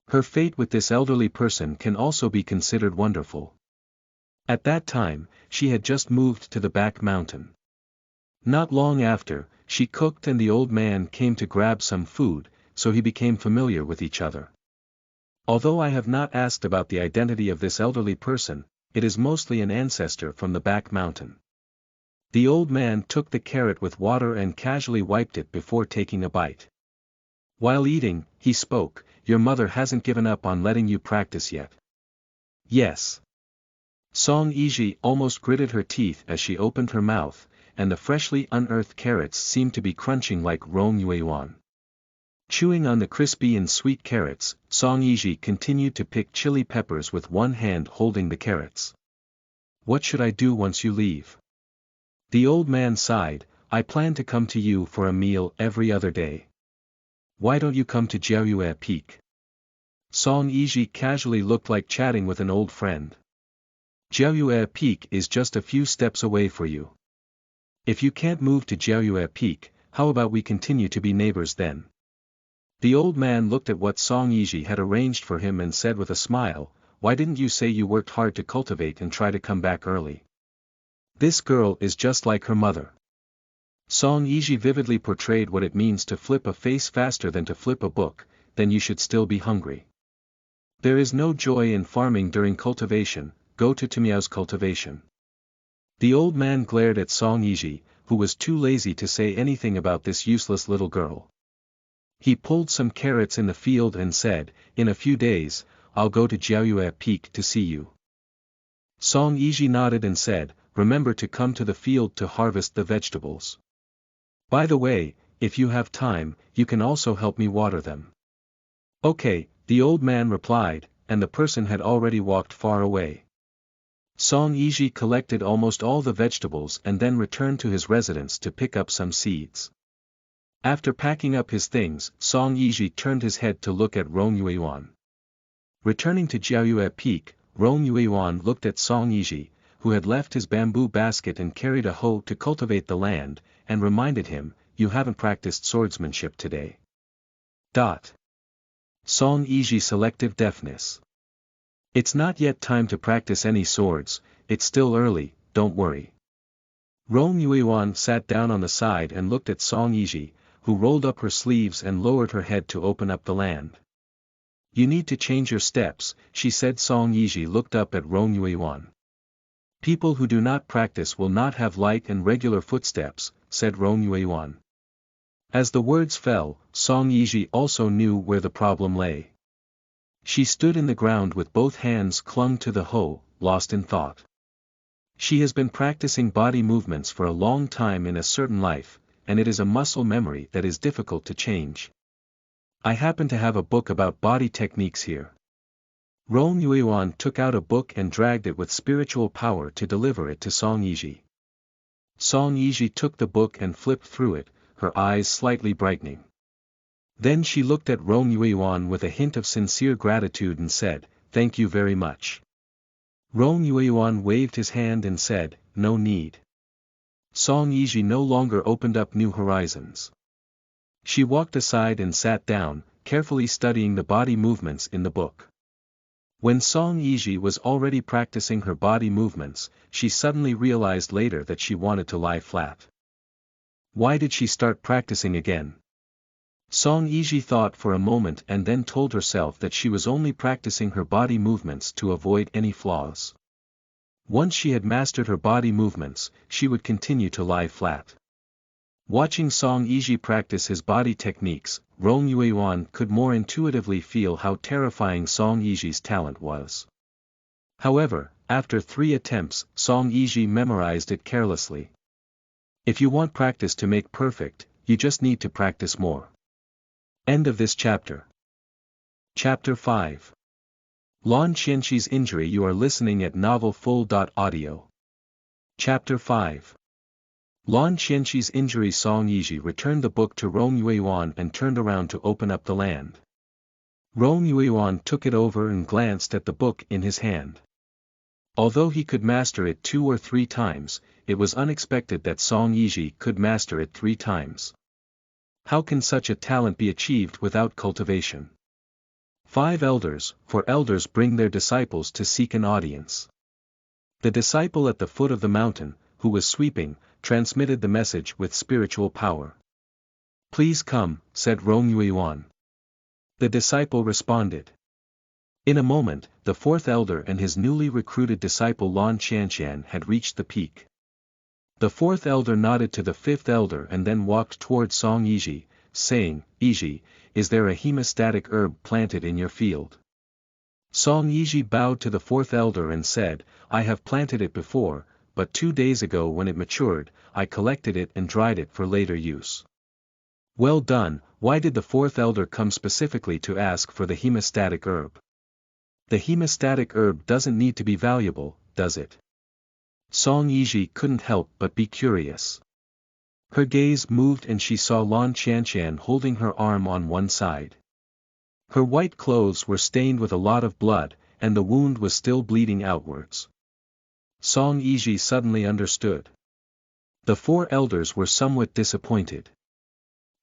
Her fate with this elderly person can also be considered wonderful. At that time, she had just moved to the back mountain. Not long after, she cooked and the old man came to grab some food, so he became familiar with each other. Although I have not asked about the identity of this elderly person, it is mostly an ancestor from the back mountain. The old man took the carrot with water and casually wiped it before taking a bite. While eating, he spoke, "Your mother hasn't given up on letting you practice yet." "Yes." Song Yizhi almost gritted her teeth as she opened her mouth, and the freshly unearthed carrots seemed to be crunching like Rong Yuan. Chewing on the crispy and sweet carrots, Song Yizhi continued to pick chili peppers with one hand holding the carrots. "What should I do once you leave?" The old man sighed, "I plan to come to you for a meal every other day. Why don't you come to Jiaoyue Peak?" Song Yizhi casually looked like chatting with an old friend. "Jiaoyue Peak is just a few steps away for you. If you can't move to Jiaoyue Peak, how about we continue to be neighbors then?" The old man looked at what Song Yizhi had arranged for him and said with a smile, "Why didn't you say you worked hard to cultivate and try to come back early? This girl is just like her mother." Song Yizhi vividly portrayed what it means to flip a face faster than to flip a book, "Then you should still be hungry. There is no joy in farming during cultivation, go to Timiao's cultivation." The old man glared at Song Yizhi, who was too lazy to say anything about this useless little girl. He pulled some carrots in the field and said, "In a few days, I'll go to Jiaoyue Peak to see you." Song Yizhi nodded and said, "Remember to come to the field to harvest the vegetables. By the way, if you have time, you can also help me water them." "Okay," the old man replied, and the person had already walked far away. Song Yizhi collected almost all the vegetables and then returned to his residence to pick up some seeds. After packing up his things, Song Yizhi turned his head to look at Rong Yuan. Returning to Jiaoyue Peak, Rong Yuan looked at Song Yizhi, who had left his bamboo basket and carried a hoe to cultivate the land, and reminded him, "You haven't practiced swordsmanship today." Song Yizhi selective deafness. "It's not yet time to practice any swords, it's still early, don't worry." Rong Yuan sat down on the side and looked at Song Yizhi, who rolled up her sleeves and lowered her head to open up the land. "You need to change your steps," she said. Song Yizhi looked up at Rong Yuan. "People who do not practice will not have light and regular footsteps," said Rong Yuan. As the words fell, Song Yizhi also knew where the problem lay. She stood in the ground with both hands clung to the hoe, lost in thought. She has been practicing body movements for a long time in a certain life, and it is a muscle memory that is difficult to change. "I happen to have a book about body techniques here." Rong Yuan took out a book and dragged it with spiritual power to deliver it to Song Yizhi. Song Yizhi took the book and flipped through it, her eyes slightly brightening. Then she looked at Rong Yuan with a hint of sincere gratitude and said, "Thank you very much." Rong Yuan waved his hand and said, "No need." Song Yizhi no longer opened up new horizons. She walked aside and sat down, carefully studying the body movements in the book. When Song Yizhi was already practicing her body movements, she suddenly realized later that she wanted to lie flat. Why did she start practicing again? Song Yizhi thought for a moment and then told herself that she was only practicing her body movements to avoid any flaws. Once she had mastered her body movements, she would continue to lie flat. Watching Song Yizhi practice his body techniques, Rong Yuan could more intuitively feel how terrifying Song Yizhi's talent was. However, after 3 attempts, Song Yizhi memorized it carelessly. If you want practice to make perfect, you just need to practice more. End of this chapter. Chapter 5. Lan Qianxi's injury. You are listening at novelfull.audio. Chapter 5. Lan Qianxi's injury. Song Yizhi returned the book to Rong Yuan and turned around to open up the land. Rong Yuan took it over and glanced at the book in his hand. Although he could master it 2 or 3 times, it was unexpected that Song Yizhi could master it 3 times. How can such a talent be achieved without cultivation? 5 elders, for elders bring their disciples to seek an audience. The disciple at the foot of the mountain, who was sweeping, transmitted the message with spiritual power. "Please come," said Rong Yuan. The disciple responded. In a moment, the fourth elder and his newly recruited disciple Lan Qianxian had reached the peak. The fourth elder nodded to the fifth elder and then walked toward Song Yizhi, saying, "Yizhi, is there a hemostatic herb planted in your field?" Song Yizhi bowed to the fourth elder and said, "I have planted it before, but 2 days ago when it matured, I collected it and dried it for later use." "Well done." Why did the fourth elder come specifically to ask for the hemostatic herb? The hemostatic herb doesn't need to be valuable, does it? Song Yizhi couldn't help but be curious. Her gaze moved and she saw Lan Qianxian holding her arm on one side. Her white clothes were stained with a lot of blood, and the wound was still bleeding outwards. Song Yizhi suddenly understood. The 4 elders were somewhat disappointed.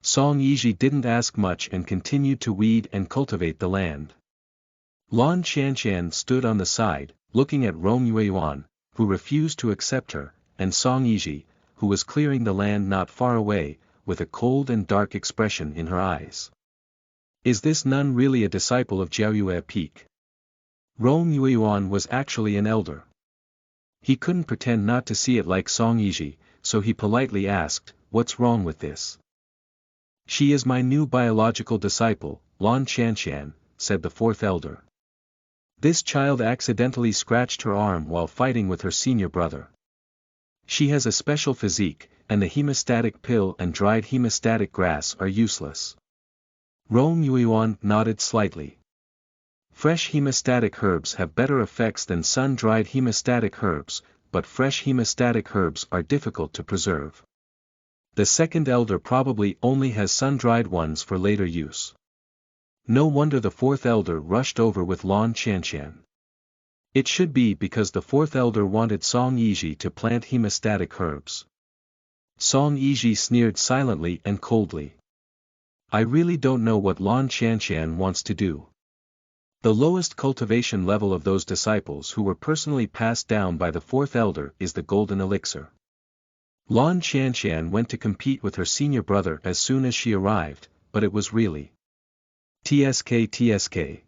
Song Yizhi didn't ask much and continued to weed and cultivate the land. Lan Qianxian stood on the side, looking at Rong Yueyuan, who refused to accept her, and Song Yizhi, who was clearing the land not far away, with a cold and dark expression in her eyes. Is this nun really a disciple of Jiaoyue Peak? Rong Yueyuan was actually an elder. He couldn't pretend not to see it like Song Yizhi, so he politely asked, "What's wrong with this?" "She is my new biological disciple, Lan Qianxian," said the fourth elder. "This child accidentally scratched her arm while fighting with her senior brother. She has a special physique, and the hemostatic pill and dried hemostatic grass are useless." Rong Yueyuan nodded slightly. Fresh hemostatic herbs have better effects than sun-dried hemostatic herbs, but fresh hemostatic herbs are difficult to preserve. The second elder probably only has sun-dried ones for later use. No wonder the fourth elder rushed over with Lan Qianxian. It should be because the fourth elder wanted Song Yizhi to plant hemostatic herbs. Song Yizhi sneered silently and coldly. "I really don't know what Lan Qianxian wants to do." The lowest cultivation level of those disciples who were personally passed down by the fourth elder is the golden elixir. Lan Qianxian went to compete with her senior brother as soon as she arrived, but it was really TSK.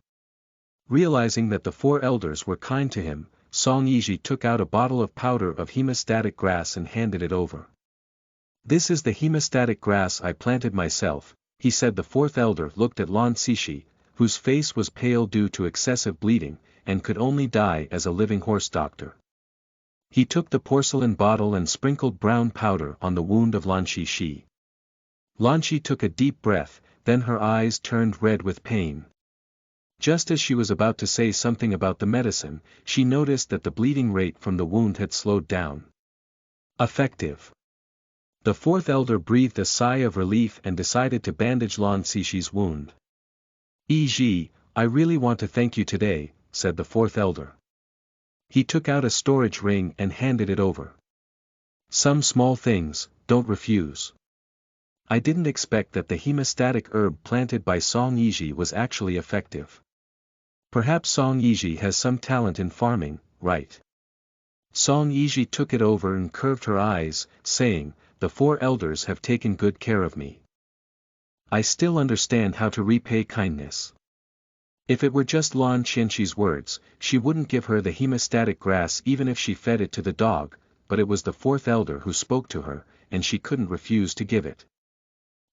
Realizing that the 4 elders were kind to him, Song Yizhi took out a bottle of powder of hemostatic grass and handed it over. "This is the hemostatic grass I planted myself," he said. The fourth elder looked at Lan Cixi, whose face was pale due to excessive bleeding, and could only die as a living horse doctor. He took the porcelain bottle and sprinkled brown powder on the wound of Lan Cixi. Lan Cixi took a deep breath, then her eyes turned red with pain. Just as she was about to say something about the medicine, she noticed that the bleeding rate from the wound had slowed down. Effective. The fourth elder breathed a sigh of relief and decided to bandage Lan Cixi's wound. "Yizhi, I really want to thank you today," said the fourth elder. He took out a storage ring and handed it over. "Some small things, don't refuse. I didn't expect that the hemostatic herb planted by Song Yizhi was actually effective. Perhaps Song Yizhi has some talent in farming, right?" Song Yizhi took it over and curved her eyes, saying, "The 4 elders have taken good care of me. I still understand how to repay kindness." If it were just Lan Qianxi's words, she wouldn't give her the hemostatic grass even if she fed it to the dog, but it was the fourth elder who spoke to her, and she couldn't refuse to give it.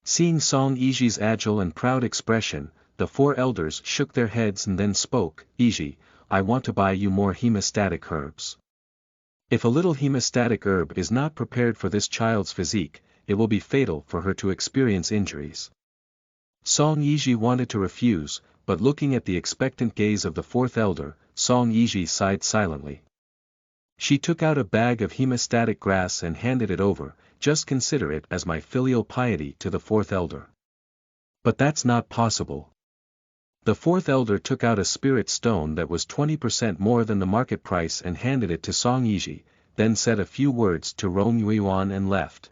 Seeing Song Yizhi's agile and proud expression, the 4 elders shook their heads and then spoke, "Yizhi, I want to buy you more hemostatic herbs. If a little hemostatic herb is not prepared for this child's physique, it will be fatal for her to experience injuries." Song Yizhi wanted to refuse, but looking at the expectant gaze of the fourth elder, Song Yizhi sighed silently. She took out a bag of hemostatic grass and handed it over. "Just consider it as my filial piety to the fourth elder." "But that's not possible." The fourth elder took out a spirit stone that was 20% more than the market price and handed it to Song Yizhi, then said a few words to Rong Yueyuan and left.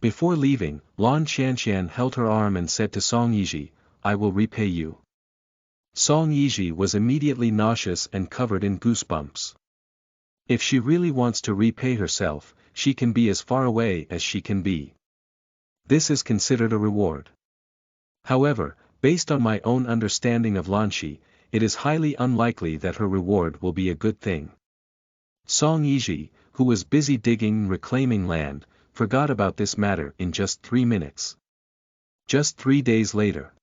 Before leaving, Lan Qianxian held her arm and said to Song Yizhi, "I will repay you." Song Yizhi was immediately nauseous and covered in goosebumps. If she really wants to repay herself, she can be as far away as she can be. This is considered a reward. However, based on my own understanding of Lan Qi, it is highly unlikely that her reward will be a good thing. Song Yizhi, who was busy digging and reclaiming land, forgot about this matter in just 3 minutes. Just 3 days later.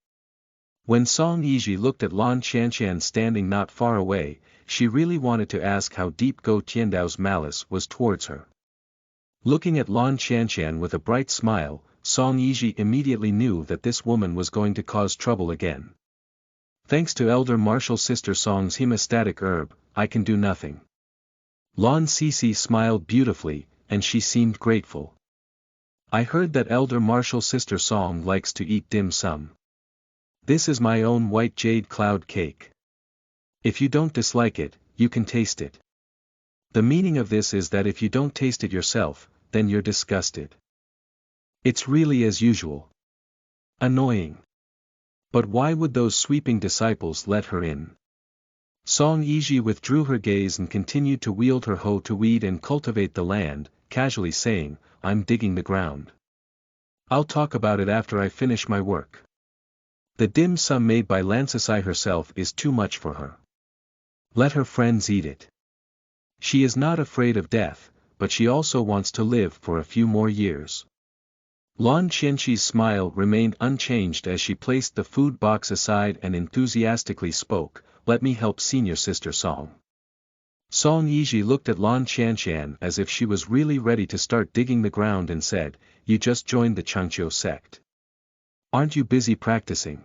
When Song Yizhi looked at Lan Qianxian standing not far away, she really wanted to ask how deep Go Tiandao's malice was towards her. Looking at Lan Qianxian with a bright smile, Song Yizhi immediately knew that this woman was going to cause trouble again. Thanks to Elder Martial Sister Song's hemostatic herb, I can do nothing. Lan Cixi smiled beautifully, and she seemed grateful. I heard that Elder Martial Sister Song likes to eat dim sum. This is my own white jade cloud cake. If you don't dislike it, you can taste it. The meaning of this is that if you don't taste it yourself, then you're disgusted. It's really as usual. Annoying. But why would those sweeping disciples let her in? Song Yizhi withdrew her gaze and continued to wield her hoe to weed and cultivate the land, casually saying, I'm digging the ground. I'll talk about it after I finish my work. The dim sum made by Lan Cixi herself is too much for her. Let her friends eat it. She is not afraid of death, but she also wants to live for a few more years. Lan Qianxi's smile remained unchanged as she placed the food box aside and enthusiastically spoke, let me help Senior Sister Song. Song Yizhi looked at Lan Qianxian as if she was really ready to start digging the ground and said, you just joined the Qianxi sect. Aren't you busy practicing?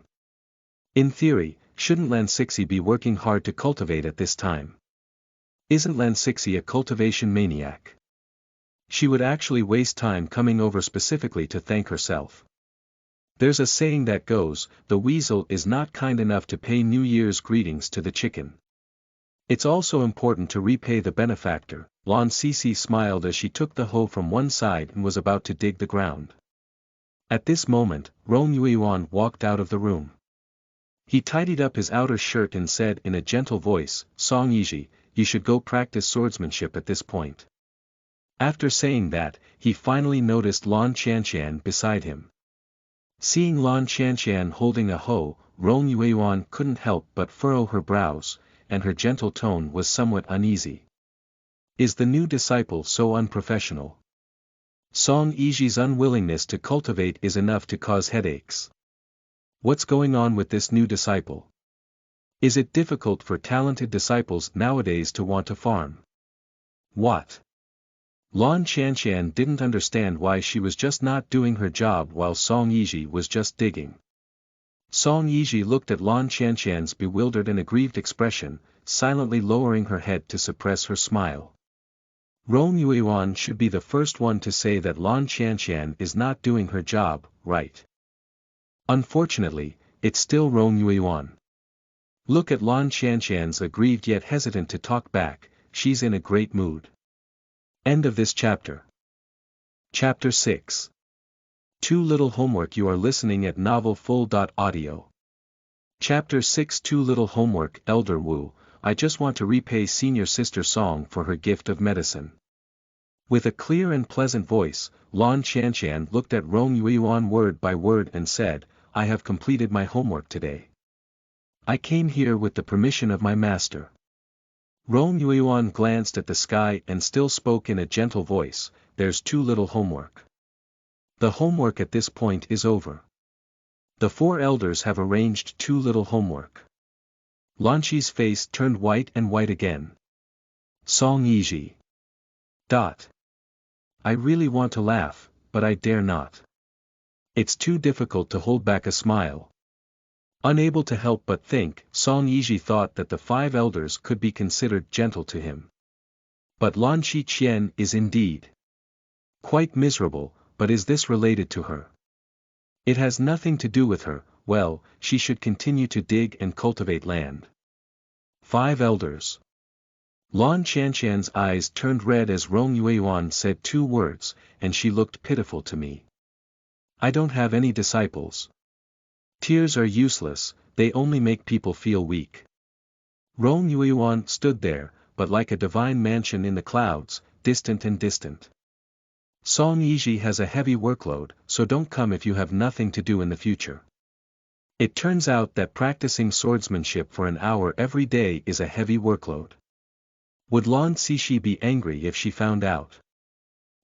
In theory, shouldn't Lan Cixi be working hard to cultivate at this time? Isn't Lan Cixi a cultivation maniac? She would actually waste time coming over specifically to thank herself. There's a saying that goes, the weasel is not kind enough to pay New Year's greetings to the chicken. It's also important to repay the benefactor. Lan Cixi smiled as she took the hoe from one side and was about to dig the ground. At this moment, Rong Yuan walked out of the room. He tidied up his outer shirt and said in a gentle voice, Song Yizhi, you should go practice swordsmanship at this point. After saying that, he finally noticed Lan Qianxian beside him. Seeing Lan Qianxian holding a hoe, Rong Yuan couldn't help but furrow her brows, and her gentle tone was somewhat uneasy. Is the new disciple so unprofessional? Song Yizhi's unwillingness to cultivate is enough to cause headaches. What's going on with this new disciple? Is it difficult for talented disciples nowadays to want to farm? What? Lan Qianxian didn't understand why she was just not doing her job while Song Yizhi was just digging. Song Yizhi looked at Lan Qianxian's bewildered and aggrieved expression, silently lowering her head to suppress her smile. Rong Yuan should be the first one to say that Lan Qianxian is not doing her job, right? Unfortunately, it's still Rong Yuan. Look at Lan Qianxian's aggrieved yet hesitant to talk back, she's in a great mood. End of this chapter. Chapter 6. Too little homework. You are listening at novelfull.audio. Chapter 6. Too little homework. Elder Wu, I just want to repay Senior Sister Song for her gift of medicine. With a clear and pleasant voice, Lan Qianxian looked at Rong Yuan word by word and said, I have completed my homework today. I came here with the permission of my master. Rong Yuan glanced at the sky and still spoke in a gentle voice, there's too little homework. The homework at this point is over. The 4 elders have arranged too little homework. Lan Qi's face turned white and white again. Song Yizhi. I really want to laugh, but I dare not. It's too difficult to hold back a smile. Unable to help but think, Song Yizhi thought that the 5 elders could be considered gentle to him. But Lan Qian is indeed quite miserable, but is this related to her? It has nothing to do with her, well, she should continue to dig and cultivate land. 5 elders. Lan Qianxian's eyes turned red as Rong Yuan said 2 words, and she looked pitiful to me. I don't have any disciples. Tears are useless, they only make people feel weak. Rong Yuan stood there, but like a divine mansion in the clouds, distant and distant. Song Yizhi has a heavy workload, so don't come if you have nothing to do in the future. It turns out that practicing swordsmanship for an hour every day is a heavy workload. Would Lan Cixi be angry if she found out?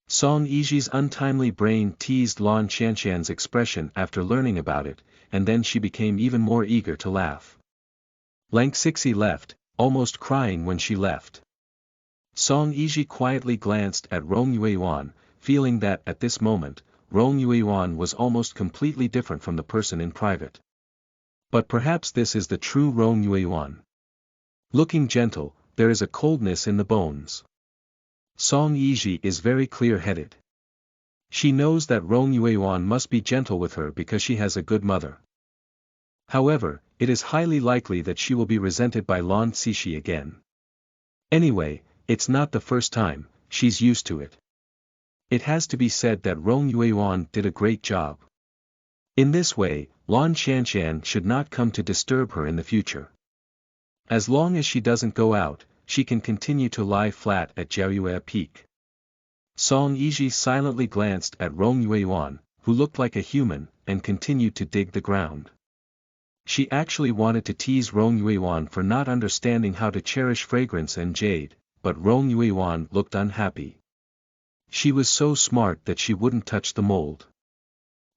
Song Yizhi's untimely brain teased Lan Qianxian's expression after learning about it, and then she became even more eager to laugh. Lan Cixi left, almost crying when she left. Song Yizhi quietly glanced at Rong Yueyuan, feeling that at this moment, Rong Yueyuan was almost completely different from the person in private. But perhaps this is the true Rong Yueyuan. Looking gentle, there is a coldness in the bones. Song Yizhi is very clear-headed. She knows that Rong Yueyuan must be gentle with her because she has a good mother. However, it is highly likely that she will be resented by Lan Cixi again. Anyway, it's not the first time, she's used to it. It has to be said that Rong Yueyuan did a great job. In this way, Lan Qianxian should not come to disturb her in the future. As long as she doesn't go out, she can continue to lie flat at Jiaoyue Peak. Song Yizhi silently glanced at Rong Yueyuan, who looked like a human, and continued to dig the ground. She actually wanted to tease Rong Yueyuan for not understanding how to cherish fragrance and jade, but Rong Yueyuan looked unhappy. She was so smart that she wouldn't touch the mold.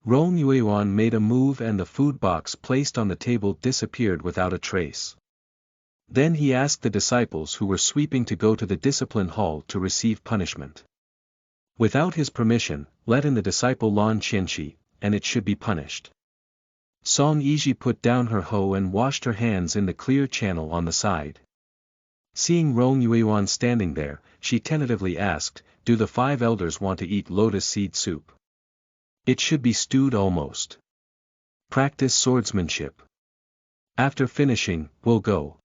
Rong Yueyuan made a move and the food box placed on the table disappeared without a trace. Then he asked the disciples who were sweeping to go to the discipline hall to receive punishment. Without his permission, let in the disciple Lan Qianxi, and it should be punished. Song Yizhi put down her hoe and washed her hands in the clear channel on the side. Seeing Rong Yueyuan standing there, she tentatively asked, "Do the 5 elders want to eat lotus seed soup? It should be stewed almost. Practice swordsmanship. After finishing, we'll go."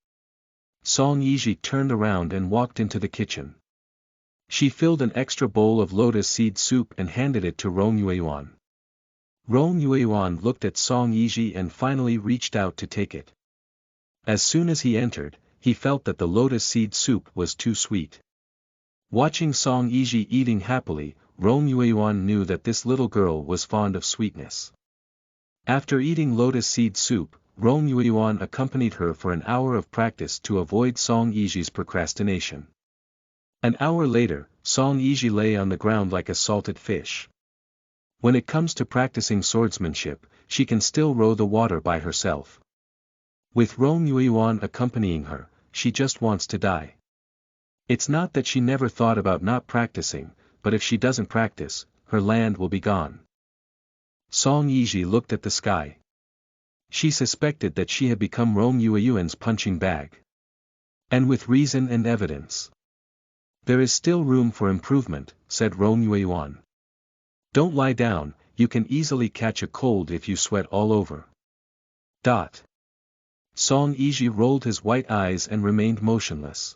Song Yizhi turned around and walked into the kitchen. She filled an extra bowl of lotus seed soup and handed it to Rong Yueyuan. Rong Yueyuan looked at Song Yizhi and finally reached out to take it. As soon as he entered, he felt that the lotus seed soup was too sweet. Watching Song Yizhi eating happily, Rong Yueyuan knew that this little girl was fond of sweetness. After eating lotus seed soup, Rong Yueyuan accompanied her for an hour of practice to avoid Song Yizhi's procrastination. An hour later, Song Yizhi lay on the ground like a salted fish. When it comes to practicing swordsmanship, she can still row the water by herself. With Rong Yueyuan accompanying her, she just wants to die. It's not that she never thought about not practicing, but if she doesn't practice, her land will be gone. Song Yizhi looked at the sky. She suspected that she had become Rong Yueyuan's punching bag. And with reason and evidence. "There is still room for improvement," said Rong Yueyuan. "Don't lie down, you can easily catch a cold if you sweat all over." Song Yizhi rolled his white eyes and remained motionless.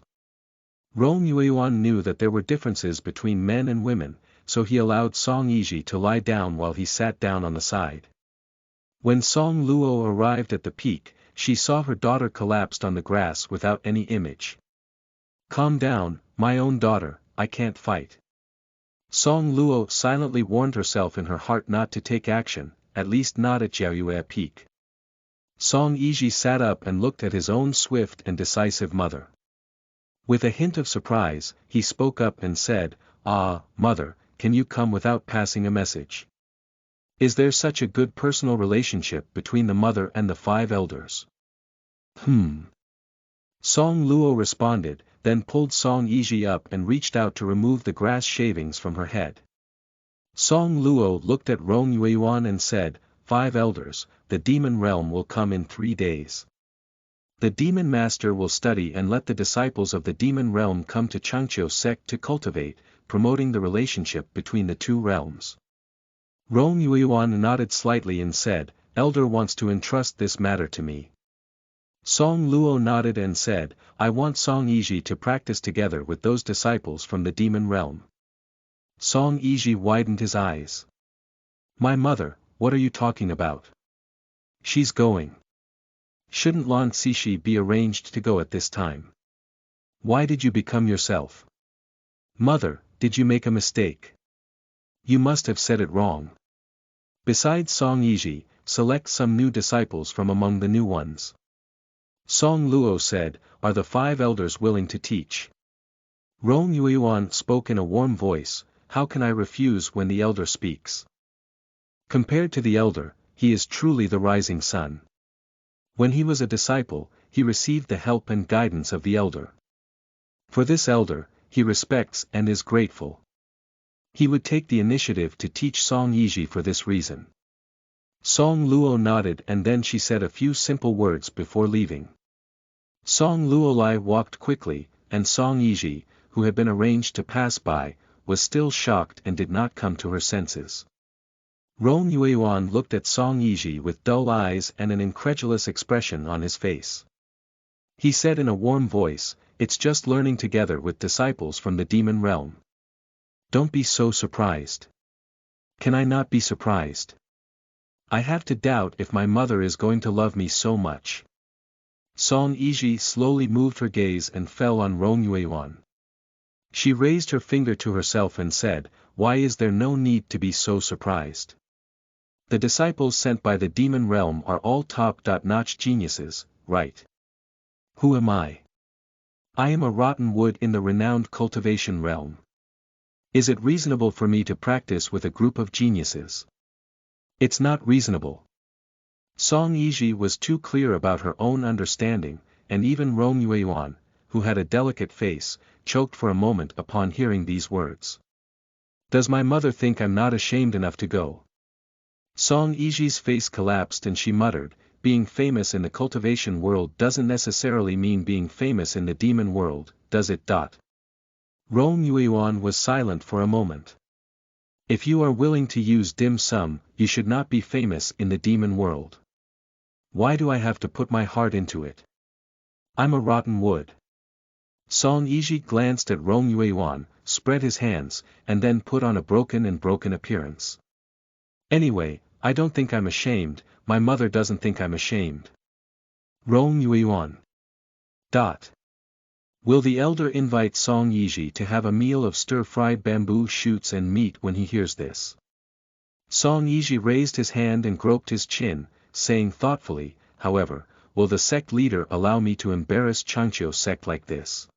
Rong Yueyuan knew that there were differences between men and women, so he allowed Song Yizhi to lie down while he sat down on the side. When Song Luo arrived at the peak, she saw her daughter collapsed on the grass without any image. "Calm down, my own daughter, I can't fight." Song Luo silently warned herself in her heart not to take action, at least not at Jiaoyue Peak. Song Yizhi sat up and looked at his own swift and decisive mother. With a hint of surprise, he spoke up and said, "Ah, mother, can you come without passing a message? Is there such a good personal relationship between the mother and the 5 elders?" Song Luo responded, then pulled Song Yizhi up and reached out to remove the grass shavings from her head. Song Luo looked at Rong Yueyuan and said, "5 elders, the demon realm will come in 3 days. The demon master will study and let the disciples of the demon realm come to Qianxi Sect to cultivate, promoting the relationship between the 2 realms." Rong Yueyuan nodded slightly and said, "Elder wants to entrust this matter to me." Song Luo nodded and said, "I want Song Yizhi to practice together with those disciples from the demon realm." Song Yizhi widened his eyes. "My mother, what are you talking about? She's going. Shouldn't Lan Cixi be arranged to go at this time? Why did you become yourself? Mother, did you make a mistake? You must have said it wrong." Besides Song Yizhi, select some new disciples from among the new ones. Song Luo said, "Are the 5 elders willing to teach?" Rong Yuan spoke in a warm voice, "How can I refuse when the elder speaks? Compared to the elder, he is truly the rising sun. When he was a disciple, he received the help and guidance of the elder. For this elder, he respects and is grateful. He would take the initiative to teach Song Yizhi for this reason." Song Luo nodded, and then she said a few simple words before leaving. Song Luolai walked quickly, and Song Yizhi, who had been arranged to pass by, was still shocked and did not come to her senses. Rong Yuan looked at Song Yizhi with dull eyes and an incredulous expression on his face. He said in a warm voice, "It's just learning together with disciples from the demon realm. Don't be so surprised." "Can I not be surprised? I have to doubt if my mother is going to love me so much." Song Yizhi slowly moved her gaze and fell on Rong Yuan. She raised her finger to herself and said, "Why is there no need to be so surprised? The disciples sent by the demon realm are all top-notch geniuses, right? Who am I? I am a rotten wood in the renowned cultivation realm. Is it reasonable for me to practice with a group of geniuses? It's not reasonable." Song Yizhi was too clear about her own understanding, and even Rong Yuan, who had a delicate face, choked for a moment upon hearing these words. "Does my mother think I'm not ashamed enough to go?" Song Yizhi's face collapsed and she muttered, "Being famous in the cultivation world doesn't necessarily mean being famous in the demon world, does it? Rong Yuan was silent for a moment. "If you are willing to use dim sum, you should not be famous in the demon world. Why do I have to put my heart into it? I'm a rotten wood." Song Yizhi glanced at Rong Yuan, spread his hands, and then put on a broken appearance. "Anyway, I don't think I'm ashamed, my mother doesn't think I'm ashamed." Rong Yuan. Will the elder invite Song Yizhi to have a meal of stir-fried bamboo shoots and meat when he hears this? Song Yizhi raised his hand and groped his chin, saying thoughtfully, "However, will the sect leader allow me to embarrass Qianxi sect like this?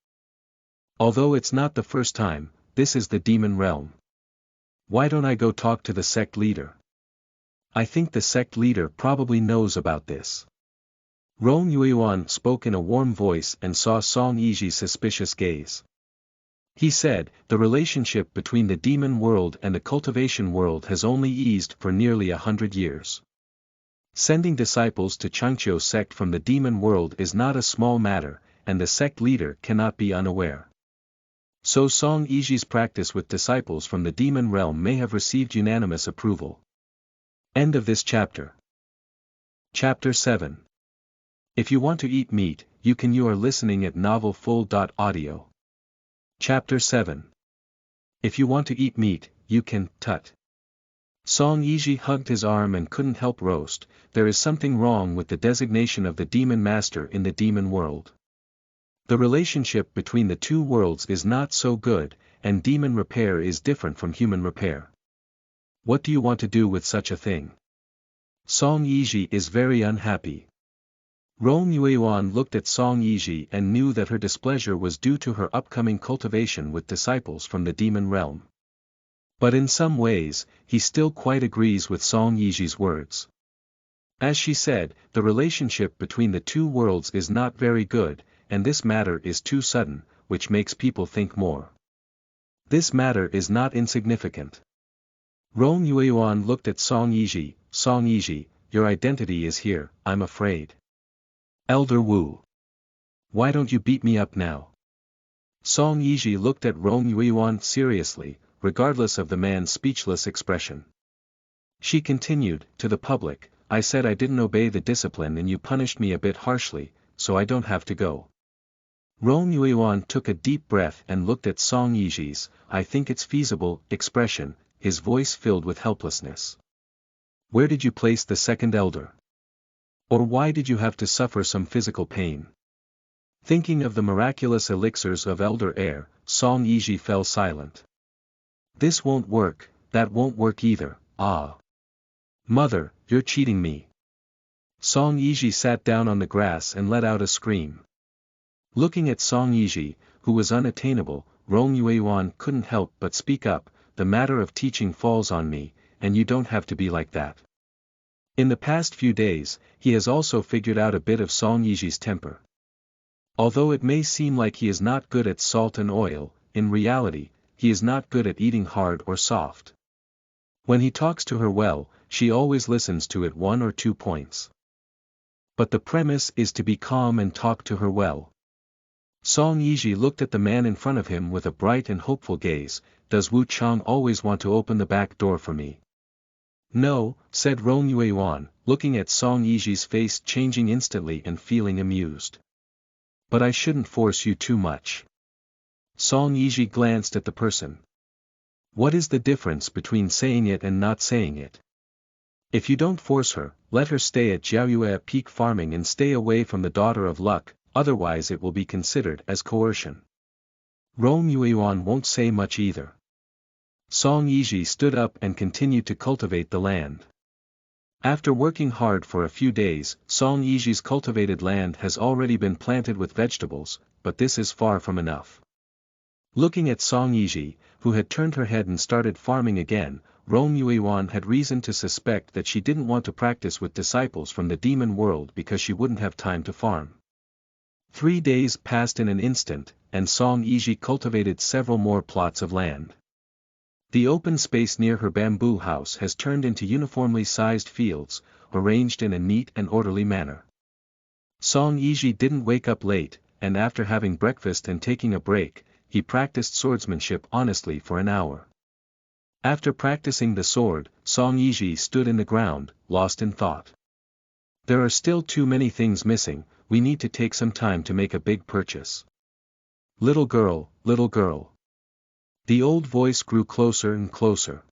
Although it's not the first time, this is the demon realm. Why don't I go talk to the sect leader? I think the sect leader probably knows about this." Rong Yuan spoke in a warm voice and saw Song Yizhi's suspicious gaze. He said, "The relationship between the demon world and the cultivation world has only eased for nearly 100 years. Sending disciples to Qianxi sect from the demon world is not a small matter, and the sect leader cannot be unaware. So Song Yizhi's practice with disciples from the demon realm may have received unanimous approval." End of this chapter. Chapter 7. If you want to eat meat, you can. You are listening at novelfull.audio. Chapter 7. If you want to eat meat, you can. Tut. Song Yizhi hugged his arm and couldn't help roast. There is something wrong with the designation of the demon master in the demon world. The relationship between the two worlds is not so good, and demon repair is different from human repair. What do you want to do with such a thing? Song Yizhi is very unhappy. Rong Yuan looked at Song Yizhi and knew that her displeasure was due to her upcoming cultivation with disciples from the demon realm. But in some ways, he still quite agrees with Song Yizhi's words. As she said, the relationship between the two worlds is not very good, and this matter is too sudden, which makes people think more. This matter is not insignificant. Rong Yuan looked at Song Yizhi. "Song Yizhi, your identity is here, I'm afraid. Elder Wu. Why don't you beat me up now?" Song Yizhi looked at Rong Yuan seriously, regardless of the man's speechless expression. She continued, "To the public, I said I didn't obey the discipline and you punished me a bit harshly, so I don't have to go." Rong Yuan took a deep breath and looked at Song Yizhi's, "I think it's feasible," expression, his voice filled with helplessness. "Where did you place the second elder? Or why did you have to suffer some physical pain?" Thinking of the miraculous elixirs of elder air, Song Yizhi fell silent. "This won't work, that won't work either, ah." Mother, you're cheating me. Song Yizhi sat down on the grass and let out a scream. Looking at Song Yizhi, who was unattainable, Rong Yueyuan couldn't help but speak up, the matter of teaching falls on me, and you don't have to be like that. In the past few days, he has also figured out a bit of Song Yizhi's temper. Although it may seem like he is not good at salt and oil, in reality, he is not good at eating hard or soft. When he talks to her well, she always listens to it 1 or 2 points. But the premise is to be calm and talk to her well. Song Yizhi looked at the man in front of him with a bright and hopeful gaze. Does Wu Chang always want to open the back door for me? No, said Rong Yueyuan, looking at Song Yizhi's face changing instantly and feeling amused. But I shouldn't force you too much. Song Yizhi glanced at the person. What is the difference between saying it and not saying it? If you don't force her, let her stay at Jiaoyue Peak Farming and stay away from the Daughter of Luck, otherwise it will be considered as coercion. Rong Yueyuan won't say much either. Song Yizhi stood up and continued to cultivate the land. After working hard for a few days, Song Yizhi's cultivated land has already been planted with vegetables, but this is far from enough. Looking at Song Yizhi, who had turned her head and started farming again, Rong Yueyuan had reason to suspect that she didn't want to practice with disciples from the demon world because she wouldn't have time to farm. 3 days passed in an instant, and Song Yizhi cultivated several more plots of land. The open space near her bamboo house has turned into uniformly sized fields, arranged in a neat and orderly manner. Song Yizhi didn't wake up late, and after having breakfast and taking a break, he practiced swordsmanship honestly for an hour. After practicing the sword, Song Yizhi stood in the ground, lost in thought. There are still too many things missing, we need to take some time to make a big purchase. Little girl, little girl. The old voice grew closer and closer.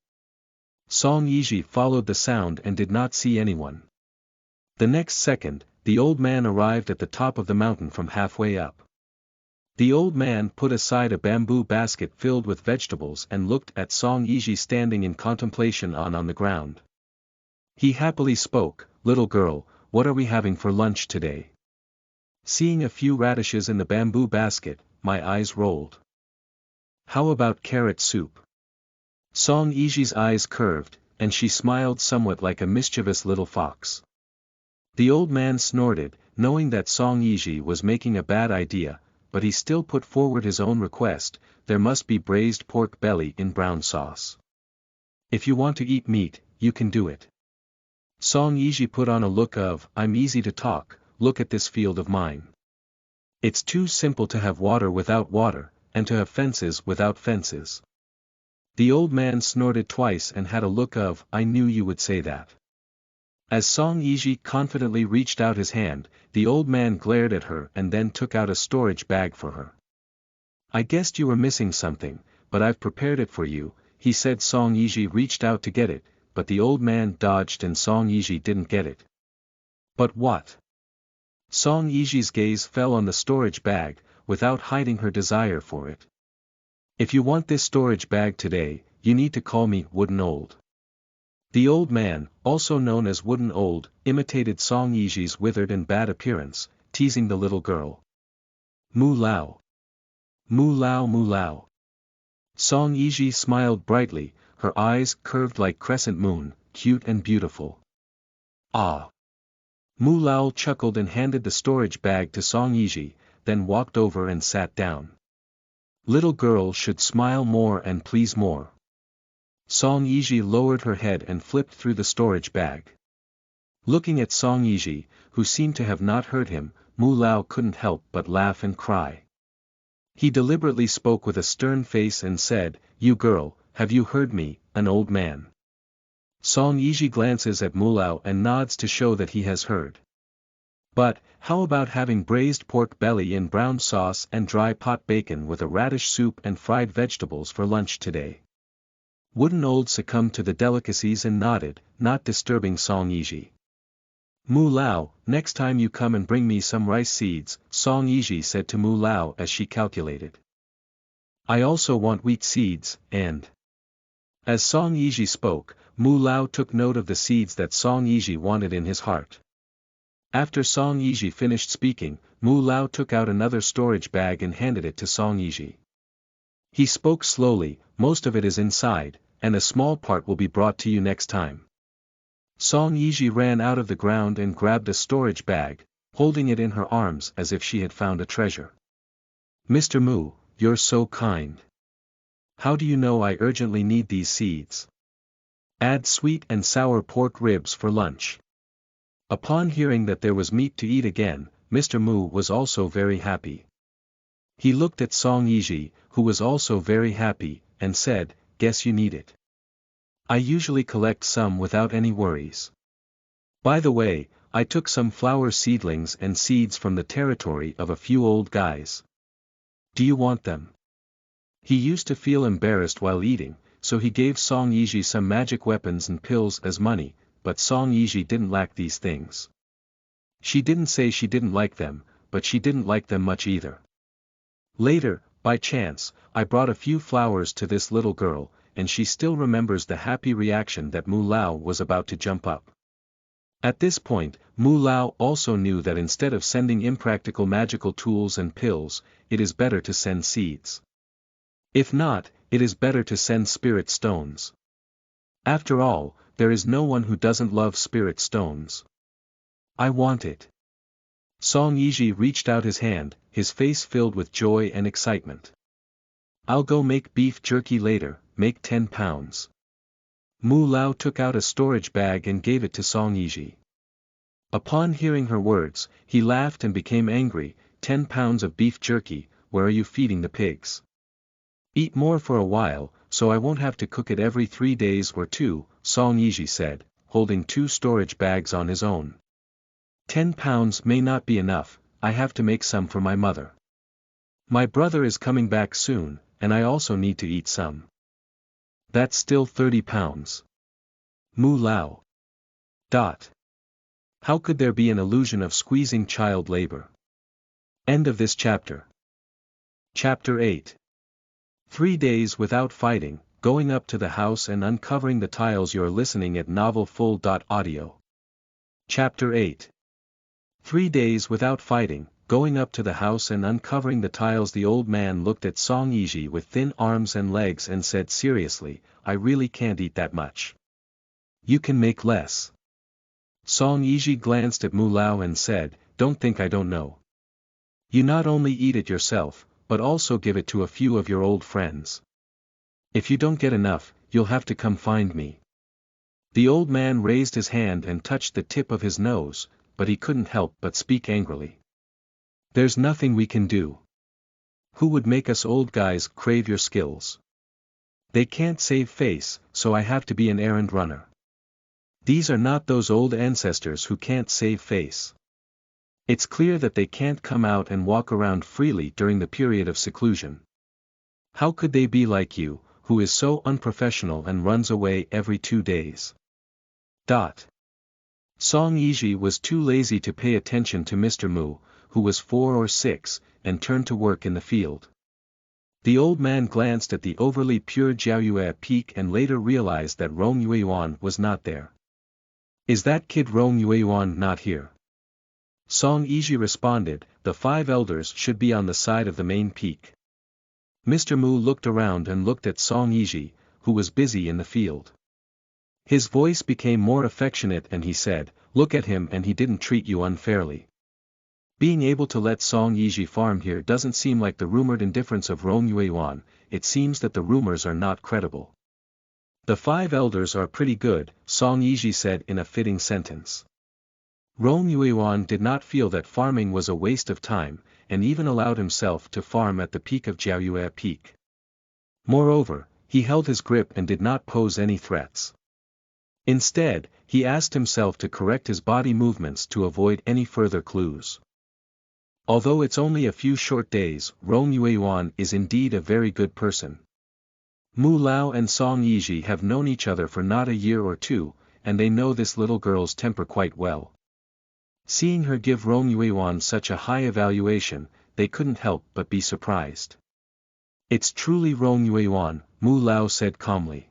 Song Yizhi followed the sound and did not see anyone. The next second, the old man arrived at the top of the mountain from halfway up. The old man put aside a bamboo basket filled with vegetables and looked at Song Yizhi standing in contemplation on the ground. He happily spoke, little girl, what are we having for lunch today? Seeing a few radishes in the bamboo basket, my eyes rolled. How about carrot soup? Song Yizhi's eyes curved, and she smiled somewhat like a mischievous little fox. The old man snorted, knowing that Song Yizhi was making a bad idea, but he still put forward his own request, there must be braised pork belly in brown sauce. If you want to eat meat, you can do it. Song Yizhi put on a look of, I'm easy to talk, look at this field of mine. It's too simple to have water without water, and to have fences without fences. The old man snorted twice and had a look of, I knew you would say that. As Song Yizhi confidently reached out his hand, the old man glared at her and then took out a storage bag for her. I guessed you were missing something, but I've prepared it for you, he said. Song Yizhi reached out to get it, but the old man dodged and Song Yizhi didn't get it. But what? Song Yizhi's gaze fell on the storage bag, without hiding her desire for it. If you want this storage bag today, you need to call me Wooden Old. The old man, also known as Wooden Old, imitated Song Yizhi's withered and bad appearance, teasing the little girl. Moo lao. Moo lao moo lao. Song Yizhi smiled brightly, her eyes curved like crescent moon, cute and beautiful. Ah. Moo lao chuckled and handed the storage bag to Song Yizhi, then walked over and sat down. Little girl should smile more and please more. Song Yizhi lowered her head and flipped through the storage bag. Looking at Song Yizhi, who seemed to have not heard him, Moo Lao couldn't help but laugh and cry. He deliberately spoke with a stern face and said, You girl, have you heard me, an old man? Song Yizhi glances at Moo Lao and nods to show that he has heard. But, how about having braised pork belly in brown sauce and dry pot bacon with a radish soup and fried vegetables for lunch today? Wooden Old succumbed to the delicacies and nodded, not disturbing Song Yizhi. Moo Lao, next time you come and bring me some rice seeds, Song Yizhi said to Moo Lao as she calculated. I also want wheat seeds, and As Song Yizhi spoke, Mu Lao took note of the seeds that Song Yizhi wanted in his heart. After Song Yizhi finished speaking, Mu Lao took out another storage bag and handed it to Song Yizhi. He spoke slowly, most of it is inside, and a small part will be brought to you next time. Song Yizhi ran out of the ground and grabbed a storage bag, holding it in her arms as if she had found a treasure. Mr. Mu, you're so kind. How do you know I urgently need these seeds? Add sweet and sour pork ribs for lunch. Upon hearing that there was meat to eat again, Mr. Mu was also very happy. He looked at Song Yizhi, who was also very happy, and said, "Guess you need it. I usually collect some without any worries. By the way, I took some flower seedlings and seeds from the territory of a few old guys. Do you want them?" He used to feel embarrassed while eating, so he gave Song Yizhi some magic weapons and pills as money, but Song Yizhi didn't lack these things. She didn't say she didn't like them, but she didn't like them much either. Later, by chance, I brought a few flowers to this little girl, and she still remembers the happy reaction that Mu Lao was about to jump up. At this point, Mu Lao also knew that instead of sending impractical magical tools and pills, it is better to send seeds. If not, it is better to send spirit stones. After all, there is no one who doesn't love spirit stones. I want it. Song Yizhi reached out his hand, his face filled with joy and excitement. I'll go make beef jerky later, make 10 pounds. Mu Lao took out a storage bag and gave it to Song Yizhi. Upon hearing her words, he laughed and became angry. 10 pounds of beef jerky, where are you feeding the pigs? Eat more for a while, so I won't have to cook it every 3 days or 2, Song Yizhi said, holding 2 storage bags on his own. 10 pounds may not be enough, I have to make some for my mother. My brother is coming back soon, and I also need to eat some. That's still 30 pounds. Mu Lao. How could there be an illusion of squeezing child labor? End of this chapter. Chapter 8. 3 days without fighting, going up to the house and uncovering the tiles. You're listening at novelfull.audio. Chapter 8. 3 days without fighting, going up to the house and uncovering the tiles. The old man looked at Song Yizhi with thin arms and legs and said seriously, I really can't eat that much. You can make less. Song Yizhi glanced at Mu Lao and said, don't think I don't know. You not only eat it yourself, but also give it to a few of your old friends. If you don't get enough, you'll have to come find me. The old man raised his hand and touched the tip of his nose, but he couldn't help but speak angrily. There's nothing we can do. Who would make us old guys crave your skills? They can't save face, so I have to be an errand runner. These are not those old ancestors who can't save face. It's clear that they can't come out and walk around freely during the period of seclusion. How could they be like you, who is so unprofessional and runs away every 2 days? Song Yizhi was too lazy to pay attention to Mr. Mu, who was 4 or 6, and turned to work in the field. The old man glanced at the overly pure Jiaoyue peak and later realized that Rong Yueyuan was not there. Is that kid Rong Yueyuan not here? Song Yizhi responded, the 5 elders should be on the side of the main peak. Mr. Mu looked around and looked at Song Yizhi, who was busy in the field. His voice became more affectionate and he said, look at him, and he didn't treat you unfairly. Being able to let Song Yizhi farm here doesn't seem like the rumored indifference of Rong Yueyuan. It seems that the rumors are not credible. The 5 elders are pretty good, Song Yizhi said in a fitting sentence. Rong Yueyuan did not feel that farming was a waste of time, and even allowed himself to farm at the peak of Jiaoyue Peak. Moreover, he held his grip and did not pose any threats. Instead, he asked himself to correct his body movements to avoid any further clues. Although it's only a few short days, Rong Yueyuan is indeed a very good person. Mu Lao and Song Yizhi have known each other for not a year or 2, and they know this little girl's temper quite well. Seeing her give Rong Yueyuan such a high evaluation, they couldn't help but be surprised. It's truly Rong Yueyuan, Mu Lao said calmly.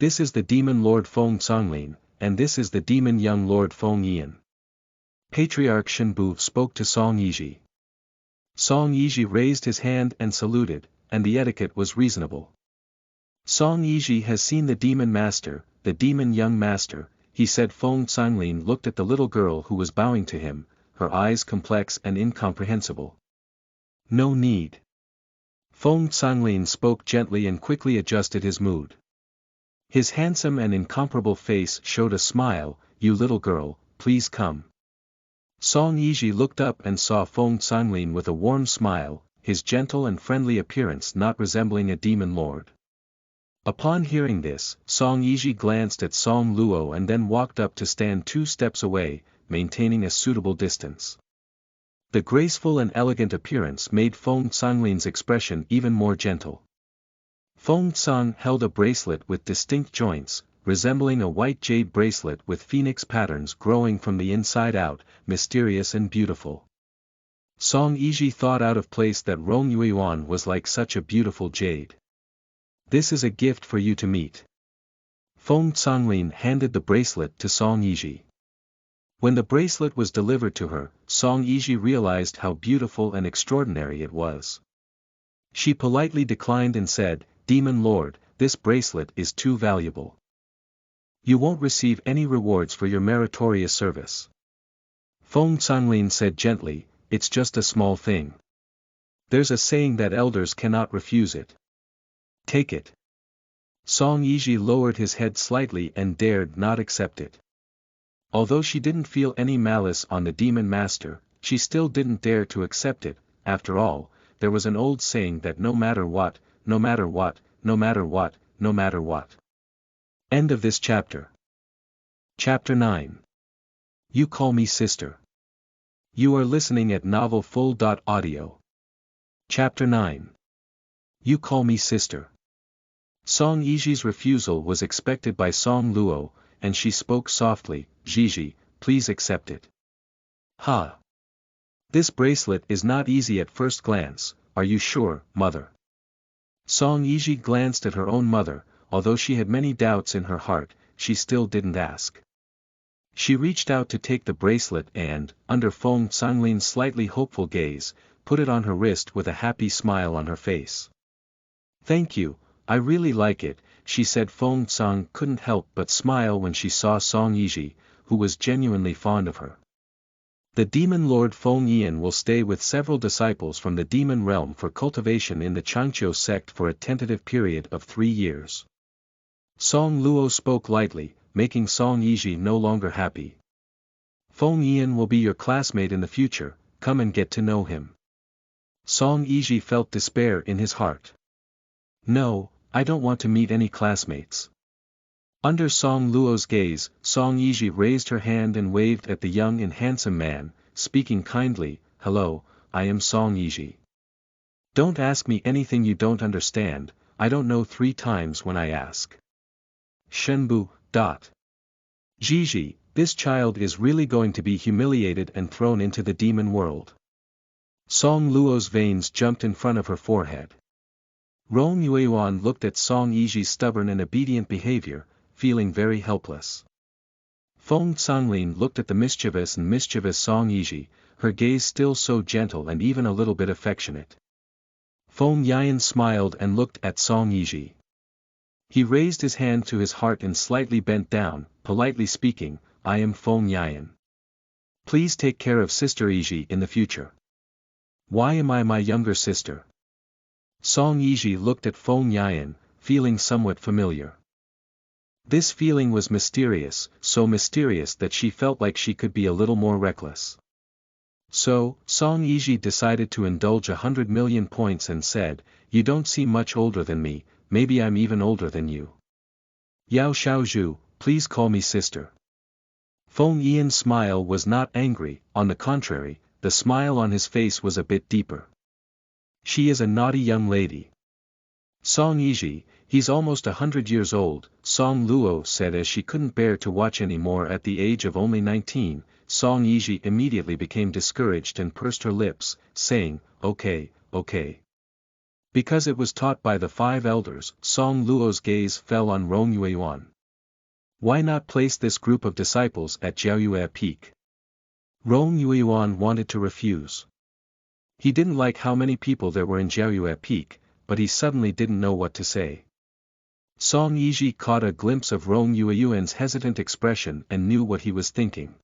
This is the demon Lord Feng Songlin, and this is the demon young Lord Feng Yian. Patriarch Shenbu spoke to Song Yizhi. Song Yizhi raised his hand and saluted, and the etiquette was reasonable. Song Yizhi has seen the demon master, the demon young master, he said. Feng Songlin looked at the little girl who was bowing to him, her eyes complex and incomprehensible. No need. Feng Songlin spoke gently and quickly adjusted his mood. His handsome and incomparable face showed a smile. You little girl, please come. Song Yizhi looked up and saw Feng Songlin with a warm smile, his gentle and friendly appearance not resembling a demon lord. Upon hearing this, Song Yizhi glanced at Song Luo and then walked up to stand 2 steps away, maintaining a suitable distance. The graceful and elegant appearance made Feng Songlin's expression even more gentle. Feng Song held a bracelet with distinct joints, resembling a white jade bracelet with phoenix patterns growing from the inside out, mysterious and beautiful. Song Yizhi thought out of place that Rong Yuan was like such a beautiful jade. This is a gift for you to meet. Feng Songlin handed the bracelet to Song Yizhi. When the bracelet was delivered to her, Song Yizhi realized how beautiful and extraordinary it was. She politely declined and said, Demon Lord, this bracelet is too valuable. You won't receive any rewards for your meritorious service. Feng Songlin said gently, it's just a small thing. There's a saying that elders cannot refuse it. Take it. Song Yizhi lowered his head slightly and dared not accept it. Although she didn't feel any malice on the demon master, she still didn't dare to accept it. After all, there was an old saying that no matter what, no matter what, no matter what, no matter what. End of this chapter. Chapter 9. You Call Me Sister. You are listening at novelfull.audio. Chapter 9. You Call Me Sister. Song Yizhi's refusal was expected by Song Luo, and she spoke softly, Yizhi, please accept it. Ha! This bracelet is not easy at first glance, are you sure, mother? Song Yizhi glanced at her own mother, although she had many doubts in her heart, she still didn't ask. She reached out to take the bracelet and, under Feng Songlin's slightly hopeful gaze, put it on her wrist with a happy smile on her face. Thank you, I really like it, she said. Feng Song couldn't help but smile when she saw Song Yizhi, who was genuinely fond of her. The demon lord Feng Yian will stay with several disciples from the demon realm for cultivation in the Qianxi sect for a tentative period of 3 years. Song Luo spoke lightly, making Song Yizhi no longer happy. Feng Yian will be your classmate in the future, come and get to know him. Song Yizhi felt despair in his heart. No, I don't want to meet any classmates. Under Song Luo's gaze, Song Yizhi raised her hand and waved at the young and handsome man, speaking kindly, hello, I am Song Yizhi. Don't ask me anything you don't understand, I don't know 3 times when I ask. Shenbu. Yizhi, this child is really going to be humiliated and thrown into the demon world. Song Luo's veins jumped in front of her forehead. Rong Yuan looked at Song Yizhi's stubborn and obedient behavior, feeling very helpless. Feng Songlin looked at the mischievous Song Yizhi, her gaze still so gentle and even a little bit affectionate. Feng Yian smiled and looked at Song Yizhi. He raised his hand to his heart and slightly bent down, politely speaking, I am Feng Yian. Please take care of Sister Yizhi in the future. Why am I my younger sister? Song Yizhi looked at Feng Yian, feeling somewhat familiar. This feeling was mysterious, so mysterious that she felt like she could be a little more reckless. So, Song Yizhi decided to indulge 100 million points and said, you don't seem much older than me, maybe I'm even older than you. Yao Xiaozhu, please call me sister. Feng Yian's smile was not angry, on the contrary, the smile on his face was a bit deeper. She is a naughty young lady. Song Yizhi, he's almost 100 years old, Song Luo said as she couldn't bear to watch any more at the age of only 19, Song Yizhi immediately became discouraged and pursed her lips, saying, okay. Because it was taught by the 5 elders, Song Luo's gaze fell on Rong Yueyuan. Why not place this group of disciples at Jiaoyue Peak? Rong Yueyuan wanted to refuse. He didn't like how many people there were in Jiaoyue Peak, but he suddenly didn't know what to say. Song Yizhi caught a glimpse of Rong Yueyuan's hesitant expression and knew what he was thinking.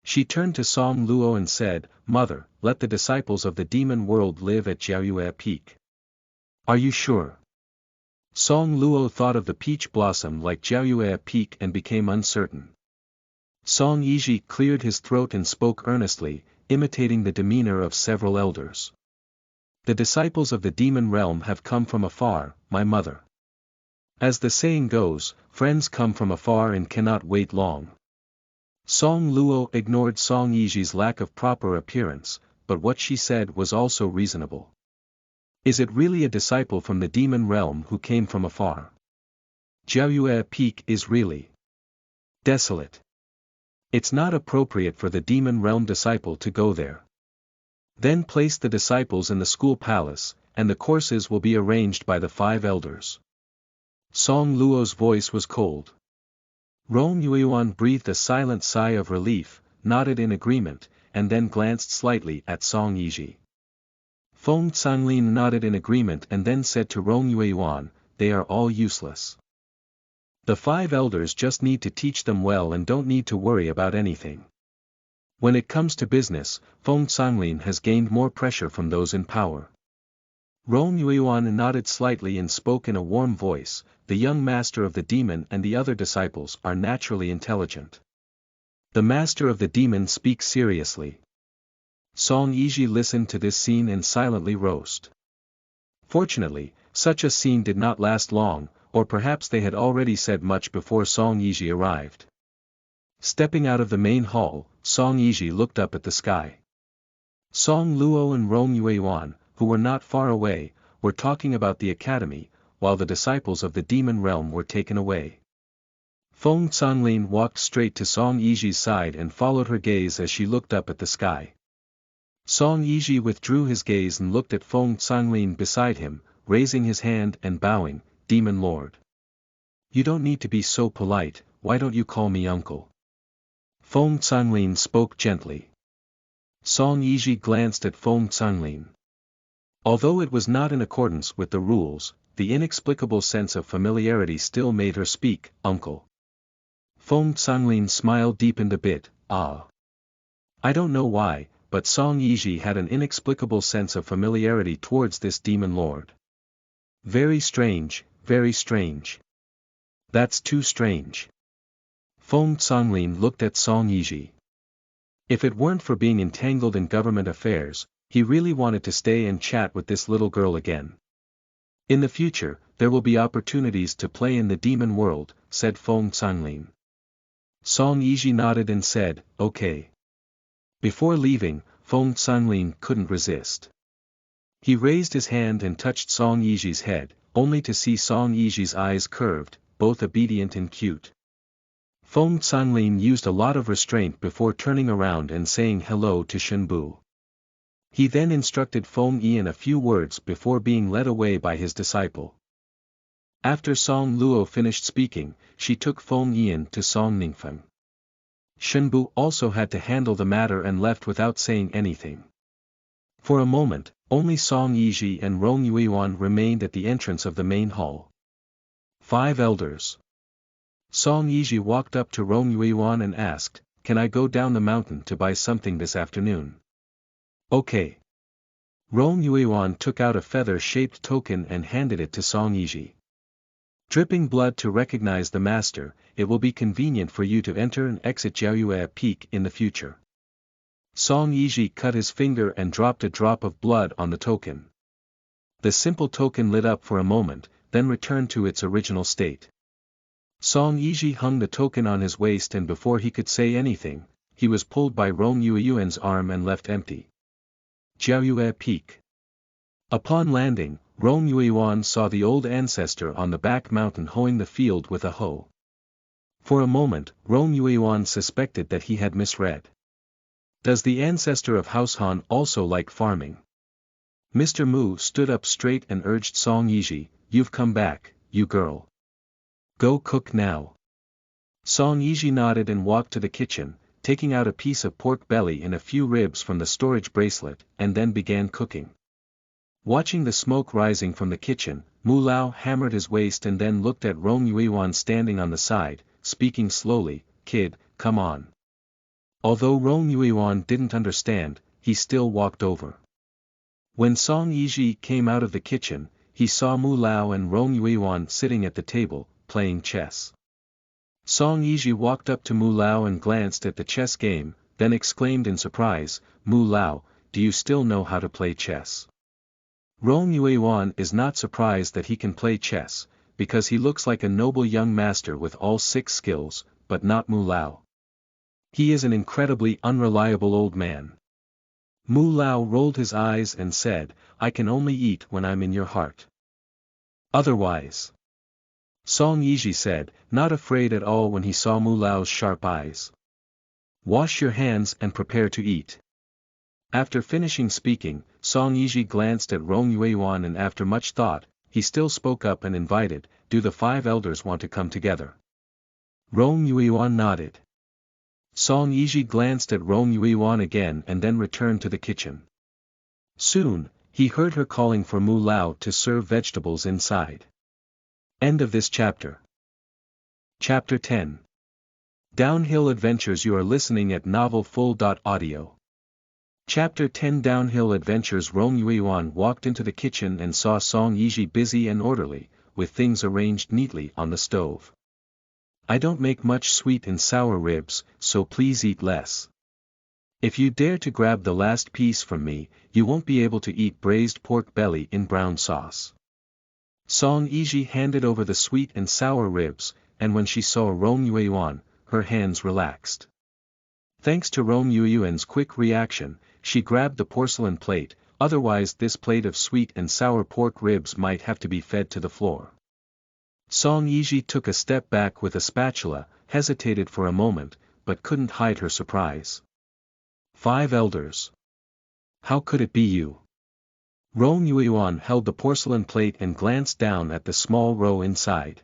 She turned to Song Luo and said, "Mother, let the disciples of the demon world live at Jiaoyue Peak." "Are you sure?" Song Luo thought of the peach blossom like Jiaoyue Peak and became uncertain. Song Yizhi cleared his throat and spoke earnestly, imitating the demeanor of several elders. "The disciples of the demon realm have come from afar, my mother. As the saying goes, friends come from afar and cannot wait long." Song Luo ignored Song Yizhi's lack of proper appearance, but what she said was also reasonable. Is it really a disciple from the demon realm who came from afar? Jiaoyue Peak is really desolate. It's not appropriate for the demon realm disciple to go there. Then place the disciples in the school palace, and the courses will be arranged by the 5 elders. Song Luo's voice was cold. Rong Yueyuan breathed a silent sigh of relief, nodded in agreement, and then glanced slightly at Song Yizhi. Feng Canlin nodded in agreement and then said to Rong Yueyuan, "They are all useless. The 5 elders just need to teach them well and don't need to worry about anything. When it comes to business, Feng Canlin has gained more pressure from those in power." Rong Yueyuan nodded slightly and spoke in a warm voice, "The young master of the demon and the other disciples are naturally intelligent. The master of the demon speaks seriously." Song Yizhi listened to this scene and silently roast. Fortunately, such a scene did not last long, or perhaps they had already said much before Song Yizhi arrived. Stepping out of the main hall, Song Yizhi looked up at the sky. Song Luo and Rong Yueyuan, who were not far away, were talking about the academy, while the disciples of the demon realm were taken away. Feng Canlin walked straight to Song Yizhi's side and followed her gaze as she looked up at the sky. Song Yizhi withdrew his gaze and looked at Feng Canlin beside him, raising his hand and bowing, "Demon Lord. You don't need to be so polite, why don't you call me uncle?" Feng Canlin spoke gently. Song Yizhi glanced at Feng Canlin. Although it was not in accordance with the rules, the inexplicable sense of familiarity still made her speak, "Uncle." Feng Canlin smile deepened a bit, "Ah. I don't know why, but Song Yizhi had an inexplicable sense of familiarity towards this demon lord. Very strange, very strange. That's too strange." Feng Canlin looked at Song Yizhi. If it weren't for being entangled in government affairs, he really wanted to stay and chat with this little girl again. "In the future, there will be opportunities to play in the demon world," said Feng Canlin. Song Yizhi nodded and said, "Okay." Before leaving, Feng Canlin couldn't resist. He raised his hand and touched Song Yizhi's head, only to see Song Yizhi's eyes curved, both obedient and cute. Feng Canlin used a lot of restraint before turning around and saying hello to Shenbu. He then instructed Feng Yian a few words before being led away by his disciple. After Song Luo finished speaking, she took Feng Yian to Song Ningfeng. Shenbu also had to handle the matter and left without saying anything. For a moment, only Song Yizhi and Rong Yueyuan remained at the entrance of the main hall. 5 elders. Song Yizhi walked up to Rong Yueyuan and asked, "Can I go down the mountain to buy something this afternoon?" "Okay." Rong Yueyuan took out a feather-shaped token and handed it to Song Yizhi. "Dripping blood to recognize the master, it will be convenient for you to enter and exit Jiaoyue Peak in the future." Song Yizhi cut his finger and dropped a drop of blood on the token. The simple token lit up for a moment, then returned to its original state. Song Yizhi hung the token on his waist and before he could say anything, he was pulled by Rong Yueyuan's arm and left empty. Jiaoyue Peak. Upon landing, Rong Yueyuan saw the old ancestor on the back mountain hoeing the field with a hoe. For a moment, Rong Yueyuan suspected that he had misread. Does the ancestor of House Han also like farming? Mr. Mu stood up straight and urged Song Yizhi, "You've come back, you girl. Go cook now." Song Yizhi nodded and walked to the kitchen, taking out a piece of pork belly and a few ribs from the storage bracelet, and then began cooking. Watching the smoke rising from the kitchen, Mu Lao hammered his waist and then looked at Rong Yuan standing on the side, speaking slowly, "Kid, come on." Although Rong Yuan didn't understand, he still walked over. When Song Yizhi came out of the kitchen, he saw Mu Lao and Rong Yuan sitting at the table, playing chess. Song Yizhi walked up to Mu Lao and glanced at the chess game, then exclaimed in surprise, "Mu Lao, do you still know how to play chess?" Rong Yuan is not surprised that he can play chess, because he looks like a noble young master with all 6 skills, but not Mu Lao. He is an incredibly unreliable old man. Mu Lao rolled his eyes and said, "I can only eat when I'm in your heart. Otherwise." Song Yizhi said, not afraid at all when he saw Mu Lao's sharp eyes. "Wash your hands and prepare to eat." After finishing speaking, Song Yizhi glanced at Rong Yuan and after much thought, he still spoke up and invited, "Do the 5 elders want to come together?" Rong Yuan nodded. Song Yizhi glanced at Rong Yuan again and then returned to the kitchen. Soon, he heard her calling for Mu Lao to serve vegetables inside. End of this chapter. Chapter 10. Downhill Adventures. You are listening at novelfull.audio. Chapter 10. Downhill Adventures. Rong Yuan walked into the kitchen and saw Song Yizhi busy and orderly, with things arranged neatly on the stove. "I don't make much sweet and sour ribs, so please eat less. If you dare to grab the last piece from me, you won't be able to eat braised pork belly in brown sauce." Song Yizhi handed over the sweet and sour ribs, and when she saw Rong Yuan, her hands relaxed. Thanks to Rong Yuan's quick reaction, she grabbed the porcelain plate, otherwise this plate of sweet and sour pork ribs might have to be fed to the floor. Song Yizhi took a step back with a spatula, hesitated for a moment, but couldn't hide her surprise. 5 elders. How could it be you? Rong Yuan held the porcelain plate and glanced down at the small roe inside.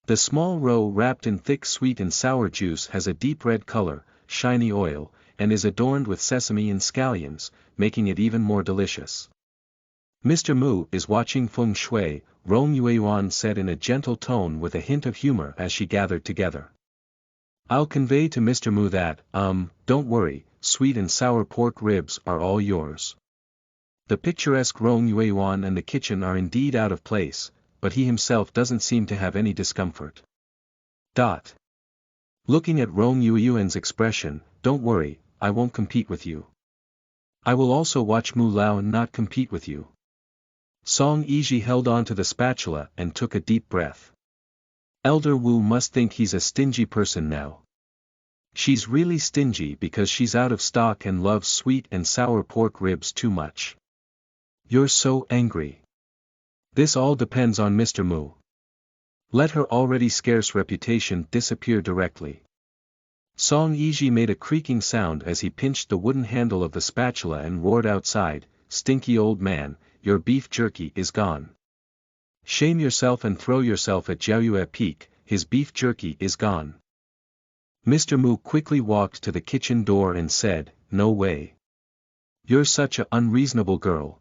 The small roe wrapped in thick sweet and sour juice has a deep red color, shiny oil, and is adorned with sesame and scallions, making it even more delicious. "Mr. Mu is watching feng shui," Rong Yuan said in a gentle tone with a hint of humor as she gathered together. "I'll convey to Mr. Mu that, don't worry, sweet and sour pork ribs are all yours." The picturesque Rong Yuan and the kitchen are indeed out of place, but he himself doesn't seem to have any discomfort. Looking at Rong Yuan's expression, "Don't worry, I won't compete with you. I will also watch Mu Lao and not compete with you." Song Yizhi held on to the spatula and took a deep breath. Elder Wu must think he's a stingy person now. She's really stingy because she's out of stock and loves sweet and sour pork ribs too much. "You're so angry. This all depends on Mr. Mu. Let her already scarce reputation disappear directly." Song Yizhi made a creaking sound as he pinched the wooden handle of the spatula and roared outside, "Stinky old man, your beef jerky is gone. Shame yourself and throw yourself at Jiaoyue Peak, his beef jerky is gone." Mr. Mu quickly walked to the kitchen door and said, "No way. You're such a unreasonable girl.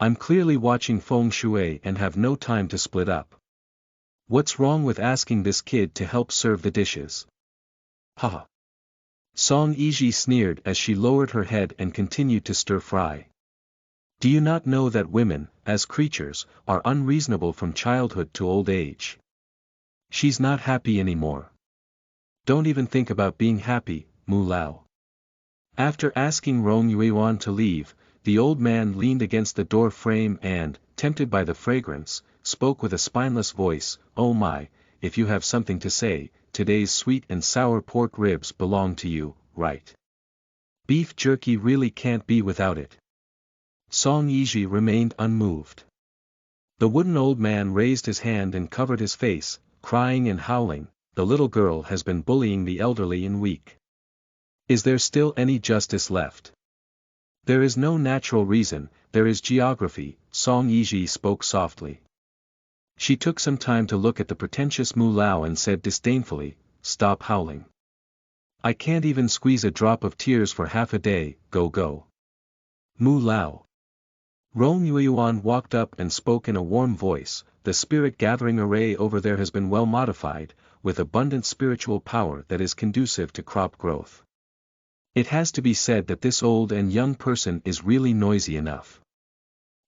I'm clearly watching feng shui and have no time to split up. What's wrong with asking this kid to help serve the dishes?" "Haha." Song Yizhi sneered as she lowered her head and continued to stir fry. "Do you not know that women, as creatures, are unreasonable from childhood to old age? She's not happy anymore. Don't even think about being happy, Mu Lao." After asking Rong Yuan to leave, the old man leaned against the door frame and, tempted by the fragrance, spoke with a spineless voice, "Oh my, if you have something to say, today's sweet and sour pork ribs belong to you, right? Beef jerky really can't be without it." Song Yizhi remained unmoved. The wooden old man raised his hand and covered his face, crying and howling, "The little girl has been bullying the elderly and weak. Is there still any justice left? There is no natural reason, there is geography, Song Yizhi spoke softly. She took some time to look at the pretentious Mu Lao and said disdainfully, "Stop howling. I can't even squeeze a drop of tears for half a day, go. Mu Lao." Rong Yueyuan walked up and spoke in a warm voice, "The spirit-gathering array over there has been well modified, with abundant spiritual power that is conducive to crop growth. It has to be said that this old and young person is really noisy enough."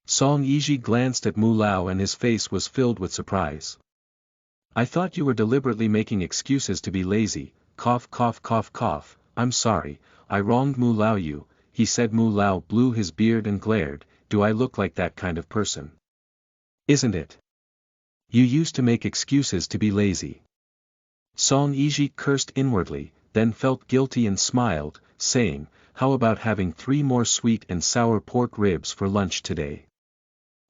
Song Yizhi glanced at Mu Lao and his face was filled with surprise. "I thought you were deliberately making excuses to be lazy, cough cough cough cough, I'm sorry, I wronged Mu Lao you," he said. Mu Lao blew his beard and glared, "Do I look like that kind of person? Isn't it? You used to make excuses to be lazy." Song Yizhi cursed inwardly, then felt guilty and smiled, saying, "How about having 3 more sweet and sour pork ribs for lunch today?"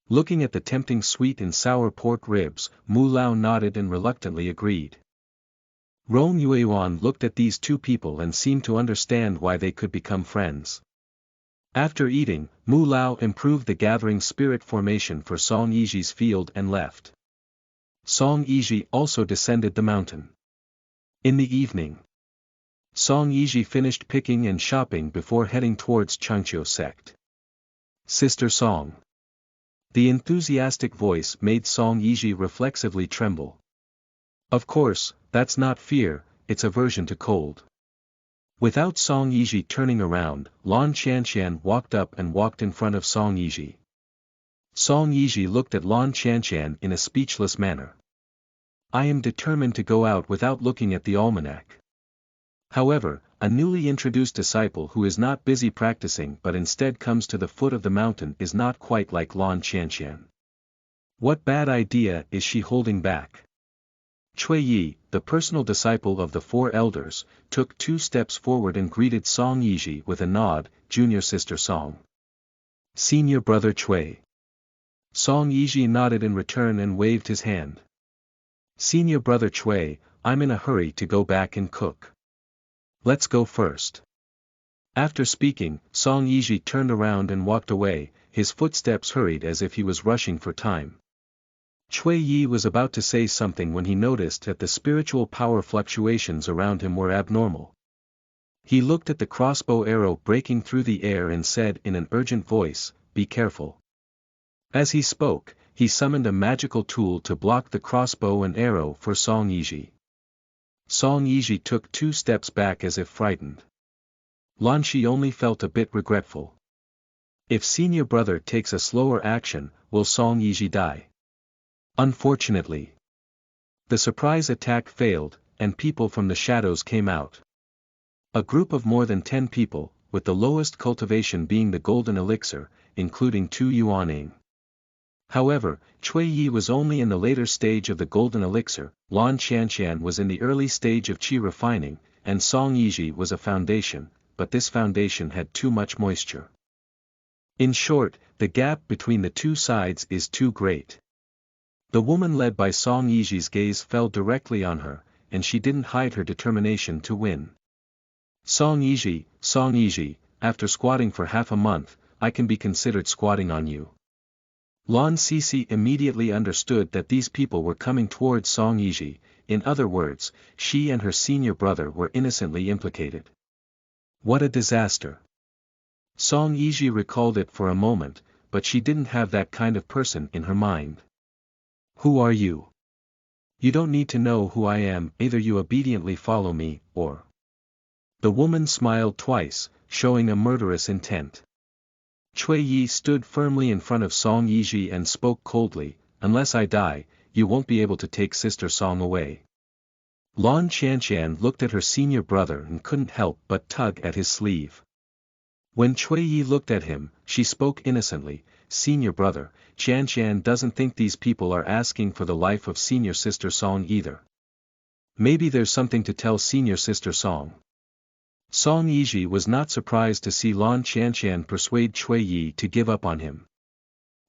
Looking at the tempting sweet and sour pork ribs, Mu Lao nodded and reluctantly agreed. Rong Yueyuan looked at these two people and seemed to understand why they could become friends. After eating, Mu Lao improved the gathering spirit formation for Song Yizhi's field and left. Song Yizhi also descended the mountain. In the evening, Song Yizhi finished picking and shopping before heading towards Qianxi Sect. "Sister Song." The enthusiastic voice made Song Yizhi reflexively tremble. "Of course, that's not fear, it's aversion to cold." Without Song Yizhi turning around, Lan Qianxian walked up and walked in front of Song Yizhi. Song Yizhi looked at Lan Qianxian in a speechless manner. "I am determined to go out without looking at the almanac." However, a newly introduced disciple who is not busy practicing but instead comes to the foot of the mountain is not quite like Lan Qianxian. What bad idea is she holding back? Cui Yi, the personal disciple of the 4 elders, took 2 steps forward and greeted Song Yizhi with a nod, "Junior sister Song." "Senior brother Cui." Song Yizhi nodded in return and waved his hand. "Senior brother Cui, I'm in a hurry to go back and cook. Let's go first." After speaking, Song Yizhi turned around and walked away, his footsteps hurried as if he was rushing for time. Cui Yi was about to say something when he noticed that the spiritual power fluctuations around him were abnormal. He looked at the crossbow arrow breaking through the air and said in an urgent voice, "Be careful." As he spoke, he summoned a magical tool to block the crossbow and arrow for Song Yizhi. Song Yizhi took 2 steps back as if frightened. Lan Shi only felt a bit regretful. If senior brother takes a slower action, will Song Yizhi die? Unfortunately, the surprise attack failed, and people from the shadows came out. A group of more than 10 people, with the lowest cultivation being the golden elixir, including 2 yuaning. However, Cui Yi was only in the later stage of the golden elixir, Lan Qianxian was in the early stage of qi refining, and Song Yizhi was a foundation, but this foundation had too much moisture. In short, the gap between the 2 sides is too great. The woman led by Song Yizhi's gaze fell directly on her, and she didn't hide her determination to win. Song Yizhi, after squatting for half a month, I can be considered squatting on you." Lan Cixi immediately understood that these people were coming towards Song Yizhi, in other words, she and her senior brother were innocently implicated. What a disaster! Song Yizhi recalled it for a moment, but she didn't have that kind of person in her mind. "Who are you? You don't need to know who I am, either you obediently follow me, or..." The woman smiled twice, showing a murderous intent. Cui Yi stood firmly in front of Song Yizhi and spoke coldly, "Unless I die, you won't be able to take Sister Song away." Lan Qianxian looked at her senior brother and couldn't help but tug at his sleeve. When Cui Yi looked at him, she spoke innocently, "Senior brother, Qianxian doesn't think these people are asking for the life of senior sister Song either. Maybe there's something to tell senior sister Song." Song Yizhi was not surprised to see Lan Qianxian persuade Cui Yi to give up on him.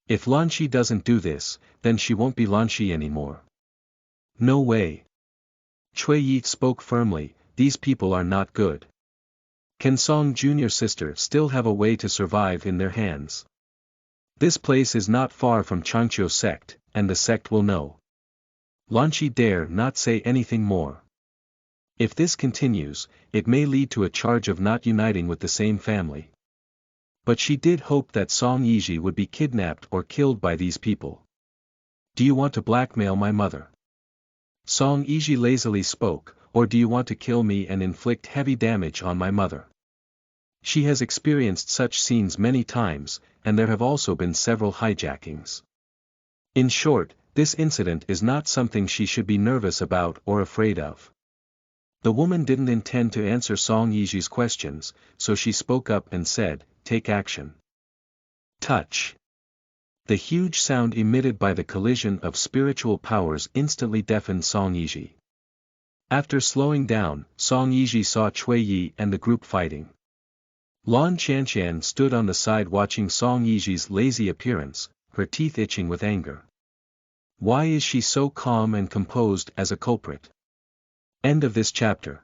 If Lan Shi doesn't do this, then she won't be Lan Shi anymore. "No way." Cui Yi spoke firmly, "These people are not good. Can Song Jr. sister still have a way to survive in their hands? This place is not far from Qianxi Sect, and the sect will know. Lanqi dare not say anything more. If this continues, it may lead to a charge of not uniting with the same family. But she did hope that Song Yizhi would be kidnapped or killed by these people. Do you want to blackmail my mother? Song Yizhi lazily spoke, or do you want to kill me and inflict heavy damage on my mother? She has experienced such scenes many times, and there have also been several hijackings. In short, this incident is not something she should be nervous about or afraid of. The woman didn't intend to answer Song Yizhi's questions, so she spoke up and said, "Take action." Touch. The huge sound emitted by the collision of spiritual powers instantly deafened Song Yizhi. After slowing down, Song Yizhi saw Cui Yi and the group fighting. Lan Qianxian stood on the side watching Song Yizhi's lazy appearance, her teeth itching with anger. Why is she so calm and composed as a culprit? End of this chapter.